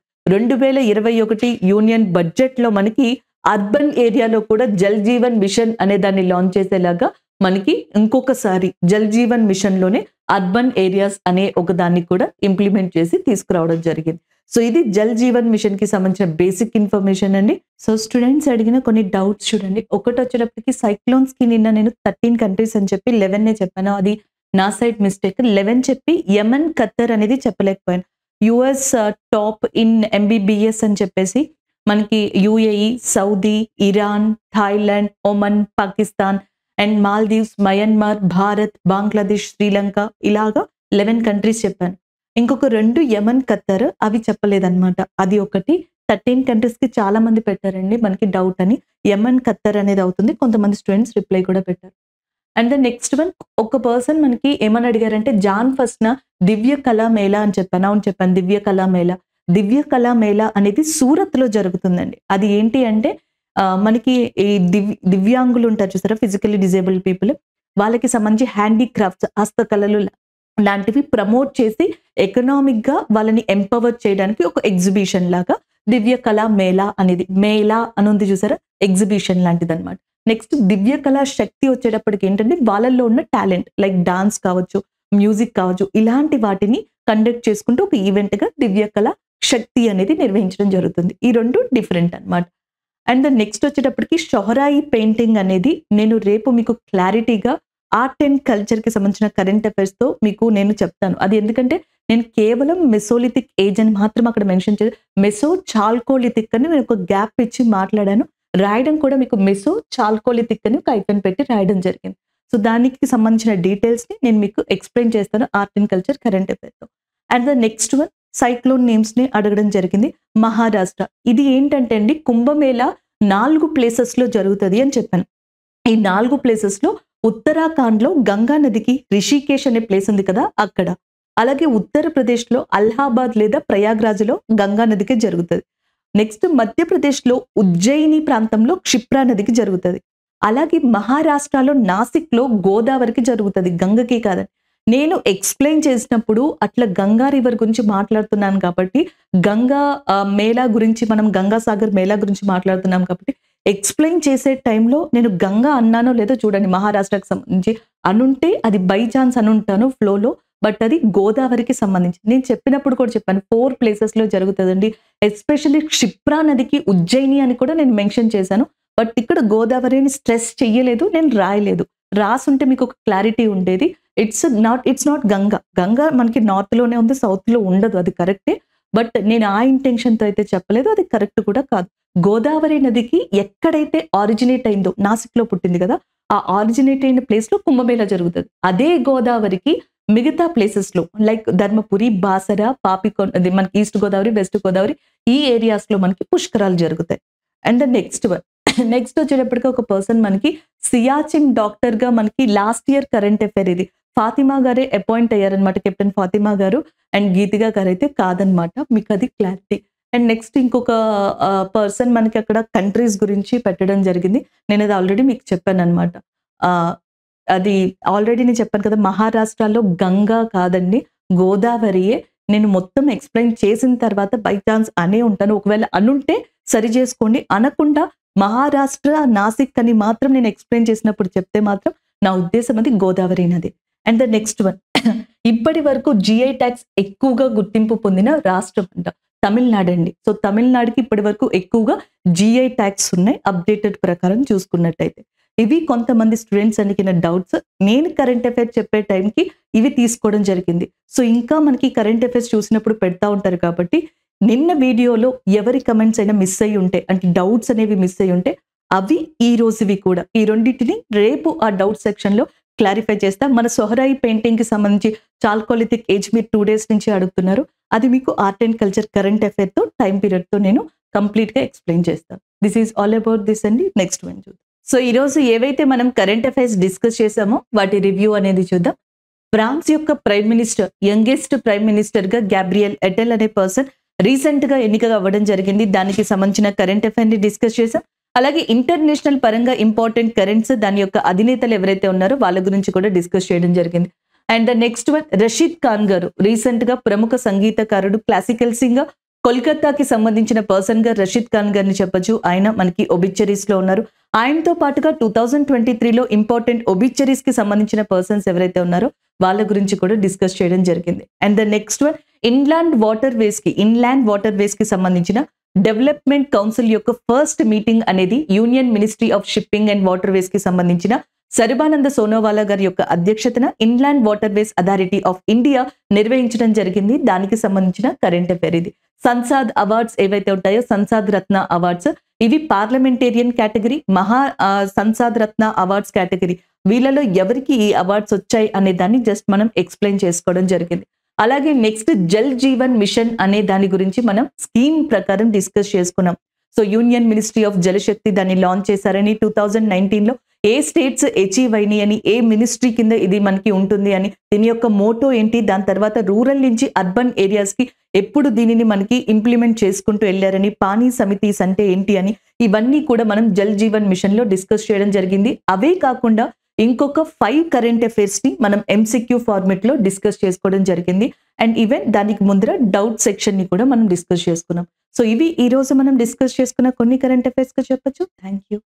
యూనియన్ బడ్జెట్ లో మనకి అర్బన్ ఏరియాలో కూడా జల్ జీవన్ మిషన్ అనే దాన్ని లాంచ్ చేసేలాగా మనకి ఇంకొకసారి జల్ జీవన్ మిషన్ లోనే అర్బన్ ఏరియాస్ అనే ఒక దాన్ని కూడా ఇంప్లిమెంట్ చేసి తీసుకురావడం జరిగింది. సో ఇది జల్ జీవన్ మిషన్ కి సంబంధించిన బేసిక్ ఇన్ఫర్మేషన్ అండి. సో స్టూడెంట్స్ అడిగిన కొన్ని డౌట్స్ చూడండి. ఒకటి వచ్చేటప్పటికి సైక్లోన్స్ కి నిన్న నేను 13 కంట్రీస్ అని చెప్పి 11 చెప్పాను, అది నా సైడ్ మిస్టేక్. 11 చెప్పి యమన్, ఖత్తర్ అనేది చెప్పలేకపోయాను. యుఎస్ టాప్ ఇన్ ఎంబీబీఎస్ అని చెప్పేసి మనకి UAE, Saudi, Iran, Thailand, Oman, Pakistan and Maldives, Myanmar, Bharat, Bangladesh, Sri Lanka ఇలాగా 11 కంట్రీస్ చెప్పాను. ఇంకొక 2 యమన్, ఖత్తర్ అవి చెప్పలేదన్నమాట. అది ఒకటి. 13 కంట్రీస్ కి చాలా మంది పెట్టారండి మనకి డౌట్ అని. యమన్, ఖత్తర్ అనేది అవుతుంది. కొంతమంది స్టూడెంట్స్ రిప్లై కూడా పెట్టారు. అండ్ ద నెక్స్ట్ వన్, ఒక పర్సన్ మనకి ఏమని అడిగారంటే జాన్ 1న దివ్య కళా మేళా అని చెప్పాను. అవును చెప్పాను, దివ్య కళా మేళా. దివ్య కళా మేళా అనేది సూరత్ లో జరుగుతుందండి. అది ఏంటి అంటే మనకి ఈ దివ్యాంగులు ఉంటారు చూసారా, ఫిజికల్లీ డిజేబుల్డ్ పీపుల్, వాళ్ళకి సంబంధించి హ్యాండీక్రాఫ్ట్స్, హస్తకళలు లాంటివి ప్రమోట్ చేసి ఎకనామిక్ గా వాళ్ళని ఎంపవర్ చేయడానికి ఒక ఎగ్జిబిషన్ లాగా దివ్య కళా మేళా అనేది, మేళా అని ఉంది చూసారా, ఎగ్జిబిషన్ లాంటిది అనమాట. నెక్స్ట్ దివ్య కళా శక్తి వచ్చేటప్పటికి ఏంటంటే వాళ్ళల్లో ఉన్న టాలెంట్ లైక్ డాన్స్ కావచ్చు, మ్యూజిక్ కావచ్చు, ఇలాంటి వాటిని కండక్ట్ చేసుకుంటూ ఒక ఈవెంట్ గా దివ్య కళా శక్తి అనేది నిర్వహించడం జరుగుతుంది. ఈ 2 డిఫరెంట్ అన్నమాట. అండ్ నెక్స్ట్ వచ్చేటప్పటికి షొహరాయి పెయింటింగ్ అనేది నేను రేపు మీకు క్లారిటీగా ఆర్ట్ అండ్ కల్చర్ కి సంబంధించిన కరెంట్ అఫైర్స్ తో మీకు నేను చెప్తాను. అది ఎందుకంటే నేను కేవలం మెసోలిథిక్ ఏజ్ అని మాత్రం అక్కడ మెన్షన్ చేసి మెసో చాల్కోలిథిక్ అని నేను ఒక గ్యాప్ ఇచ్చి మాట్లాడాను. రాయడం కూడా మీకు మెసో చాల్కోలిథిక్ అని ఒక ఐకన్ పెట్టి రాయడం జరిగింది. సో దానికి సంబంధించిన డీటెయిల్స్ ని నేను మీకు ఎక్స్ప్లెయిన్ చేస్తాను art and culture current affair తో. And the next one, cyclone names ని అడగడం జరిగింది. మహారాష్ట్ర, ఇది ఏంటంటే అండి కుంభమేళా 4 ప్లేసెస్ లో జరుగుతుంది అని చెప్పాను. ఈ 4 ప్లేసెస్ లో ఉత్తరాఖండ్ లో గంగా నదికి రిషికేశ్ అనే ప్లేస్ ఉంది కదా అక్కడ, అలాగే ఉత్తరప్రదేశ్ లో అలహాబాద్ లేదా ప్రయాగ్రాజ్ లో గంగా నదికి జరుగుతుంది. నెక్స్ట్ మధ్యప్రదేశ్ లో ఉజ్జయిని ప్రాంతంలో క్షిప్రా నదికి జరుగుతుంది. అలాగే మహారాష్ట్రలో నాసిక్ లో గోదావరికి జరుగుతుంది, గంగకి కాదని. నేను ఎక్స్ప్లెయిన్ చేసినప్పుడు అట్లా గంగా రివర్ గురించి మాట్లాడుతున్నాను కాబట్టి, గంగా మేళా గురించి, మనం గంగా సాగర్ మేళా గురించి మాట్లాడుతున్నాం కాబట్టి ఎక్స్ప్లెయిన్ చేసే టైంలో నేను గంగా అన్నానో లేదో చూడండి. మహారాష్ట్రకు సంబంధించి అనుంటే అది బై ఛాన్స్ అనుంటాను ఫ్లోలో, బట్ అది గోదావరికి సంబంధించి నేను చెప్పినప్పుడు కూడా చెప్పాను 4 ప్లేసెస్ లో జరుగుతుందండి. ఎస్పెషల్లీ క్షిప్రా నదికి ఉజ్జయిని అని కూడా నేను మెన్షన్ చేశాను. బట్ ఇక్కడ గోదావరిని స్ట్రెస్ చెయ్యలేదు, నేను రాయలేదు. రాసుంటే మీకు ఒక క్లారిటీ ఉండేది. It's not Ganga. గంగా మనకి నార్త్ లోనే ఉంది, సౌత్ లో ఉండదు, అది కరెక్టే. బట్ నేను ఆ ఇంటెన్షన్ తో అయితే చెప్పలేదు, అది కరెక్ట్ కూడా కాదు. గోదావరి నదికి ఎక్కడైతే ఆరిజినేట్ అయిందో, నాసిక్ లో పుట్టింది కదా, ఆ ఆరిజినేట్ అయిన ప్లేస్ లో కుంభమేళా జరుగుతుంది. అదే గోదావరికి మిగతా ప్లేసెస్ లో లైక్ ధర్మపురి, బాసర, పాపికొండ, అది మనకి ఈస్ట్ గోదావరి, వెస్ట్ గోదావరి, ఈ ఏరియాస్ లో మనకి పుష్కరాలు జరుగుతాయి. అండ్ నెక్స్ట్ వచ్చేటప్పటికి ఒక పర్సన్ మనకి సియాచిన్ డాక్టర్ గా మనకి లాస్ట్ ఇయర్ కరెంట్ అఫైర్ ఇది ఫాతిమా గారే అపాయింట్ అయ్యారనమాట, కెప్టెన్ ఫాతిమా గారు. అండ్ గీతిగా గారు అయితే కాదనమాట, మీకు అది క్లారిటీ. అండ్ నెక్స్ట్ ఇంకొక పర్సన్ మనకి అక్కడ కంట్రీస్ గురించి పెట్టడం జరిగింది. నేను అది ఆల్రెడీ మీకు చెప్పాను అనమాట. అది ఆల్రెడీ నేను చెప్పాను కదా, మహారాష్ట్రలో గంగా కాదండి, గోదావరియే. నేను మొత్తం ఎక్స్ప్లెయిన్ చేసిన తర్వాత బై ఛాన్స్ అనే ఉంటాను, ఒకవేళ అనుంటే సరి చేసుకోండి. అనకుండా మహారాష్ట్ర, నాసిక్ అని మాత్రం నేను ఎక్స్ప్లెయిన్ చేసినప్పుడు చెప్తే మాత్రం నా ఉద్దేశం అది గోదావరి నది. అండ్ ద నెక్స్ట్ వన్, ఇప్పటి వరకు జిఐ ట్యాక్స్ ఎక్కువగా గుర్తింపు పొందిన రాష్ట్రం అంట తమిళనాడు అండి. సో తమిళనాడుకి ఇప్పటి వరకు ఎక్కువగా జిఐ ట్యాక్స్ ఉన్నాయి అప్డేటెడ్ ప్రకారం చూసుకున్నట్టయితే. ఇవి కొంతమంది స్టూడెంట్స్ అడిగిన డౌట్స్. నేను కరెంట్ అఫైర్స్ చెప్పే టైంకి ఇవి తీసుకోవడం జరిగింది. సో ఇంకా మనకి కరెంట్ అఫైర్స్ చూసినప్పుడు పెడతా ఉంటారు కాబట్టి నిన్న వీడియోలో ఎవరి కమెంట్స్ అయినా మిస్ అయ్యి ఉంటే, అంటే డౌట్స్ అనేవి మిస్ అయ్యి ఉంటే అవి ఈ రోజువి కూడా. ఈ రెండిటిని రేపు ఆ డౌట్ సెక్షన్‌లో క్లారిఫై చేస్తా. మన సొహరాయి పెయింటింగ్‌కి సంబంధించి చాల్కోలిథిక్ ఏజ్ మీరు 2 డేస్ నుంచి అడుగుతున్నారు. అది మీకు ఆర్ట్ అండ్ కల్చర్ కరెంట్ అఫైర్‌తో టైమ్ పీరియడ్‌తో నేను కంప్లీట్‌గా ఎక్స్‌ప్లెయిన్ చేస్తాను. This is all about this అండి. నెక్స్ట్ వన్ చూద్దాం. సో ఈరోజు ఏవైతే మనం కరెంట్ అఫైర్స్ డిస్కస్ చేసామో వాటి రివ్యూ అనేది చూద్దాం. ఫ్రాన్స్ యొక్క ప్రైమ్ మినిస్టర్, యంగెస్ట్ ప్రైమ్ మినిస్టర్‌గా గ్యాబ్రియల్ అటెల్ అనే పర్సన్ రీసెంట్‌గా ఎన్నిక అవ్వడం జరిగింది. దానికి సంబంధించిన కరెంట్ అఫైర్‌ని డిస్కస్ చేసాం. అలాగే ఇంటర్నేషనల్ పరంగా ఇంపార్టెంట్ కరెంట్స్, దాని యొక్క అధినేతలు ఎవరైతే ఉన్నారో వాళ్ళ గురించి కూడా డిస్కస్ చేయడం జరిగింది. And the next one Rashid Khan గారు రీసెంట్‌గా ప్రముఖ సంగీతకారుడు, క్లాసికల్ సింగర్, కోల్కతాకి సంబంధించిన పర్సన్ గా రషీద్ ఖాన్ గారిని చెప్పొచ్చు. ఆయన మనకి ఒబిచరీస్ లో ఉన్నారు. ఆయనతో పాటుగా 2023లో ఇంపార్టెంట్ ఒబిచరీస్ కి సంబంధించిన పర్సన్స్ ఎవరైతే ఉన్నారో వాళ్ళ గురించి కూడా డిస్కస్ చేయడం జరిగింది. And the next one inland waterways కి సంబంధించిన డెవలప్మెంట్ కౌన్సిల్ యొక్క ఫస్ట్ మీటింగ్ అనేది union ministry of shipping and waterways కి సంబంధించిన సర్బానంద సోనోవాలా గారి యొక్క అధ్యక్షతన inland waterways authority of India నిర్వహించడం జరిగింది. దానికి సంబంధించిన కరెంట్ అఫైర్ ఇది. సంసాద్ అవార్డ్స్ ఏవైతే ఉంటాయో, సంసాద్ రత్న అవార్డ్స్, ఇవి పార్లమెంటేరియన్ కేటగిరీ, సంసాద్ రత్న అవార్డ్స్ కేటగిరీ. వీళ్ళలో ఎవరికి ఈ అవార్డ్స్ వచ్చాయి అనే దాన్ని జస్ట్ మనం ఎక్స్ప్లెయిన్ చేసుకోవడం జరిగింది. అలాగే నెక్స్ట్ జల్ జీవన్ మిషన్ అనే దాని గురించి మనం స్కీమ్ ప్రకారం డిస్కస్ చేసుకున్నాం. సో యూనియన్ మినిస్ట్రీ ఆఫ్ జలశక్తి దాన్ని లాంచ్ చేశారని, 2019లో ఏ స్టేట్స్ అచీవ్ అయినాయి అని, ఏ మినిస్ట్రీ కింద ఇది మనకి ఉంటుంది అని, దీని యొక్క మోటో ఏంటి, దాని తర్వాత రూరల్ నుంచి అర్బన్ ఏరియాస్ కి ఎప్పుడు దీనిని మనకి ఇంప్లిమెంట్ చేసుకుంటూ వెళ్ళారని, పానీ సమితిస్ అంటే ఏంటి అని, ఇవన్నీ కూడా మనం జల్ జీవన్ మిషన్ లో డిస్కస్ చేయడం జరిగింది. అవే కాకుండా ఇంకొక 5 కరెంట్ అఫైర్స్ ని మనం MCQ ఫార్మెట్ లో డిస్కస్ చేసుకోవడం జరిగింది. అండ్ ఈవెన్ దానికి ముందర డౌట్ సెక్షన్ ని కూడా మనం డిస్కస్ చేసుకున్నాం. సో ఇవి ఈ రోజు మనం డిస్కస్ చేసుకున్న కొన్ని కరెంట్ అఫైర్స్ గా చెప్పొచ్చు. Thank you.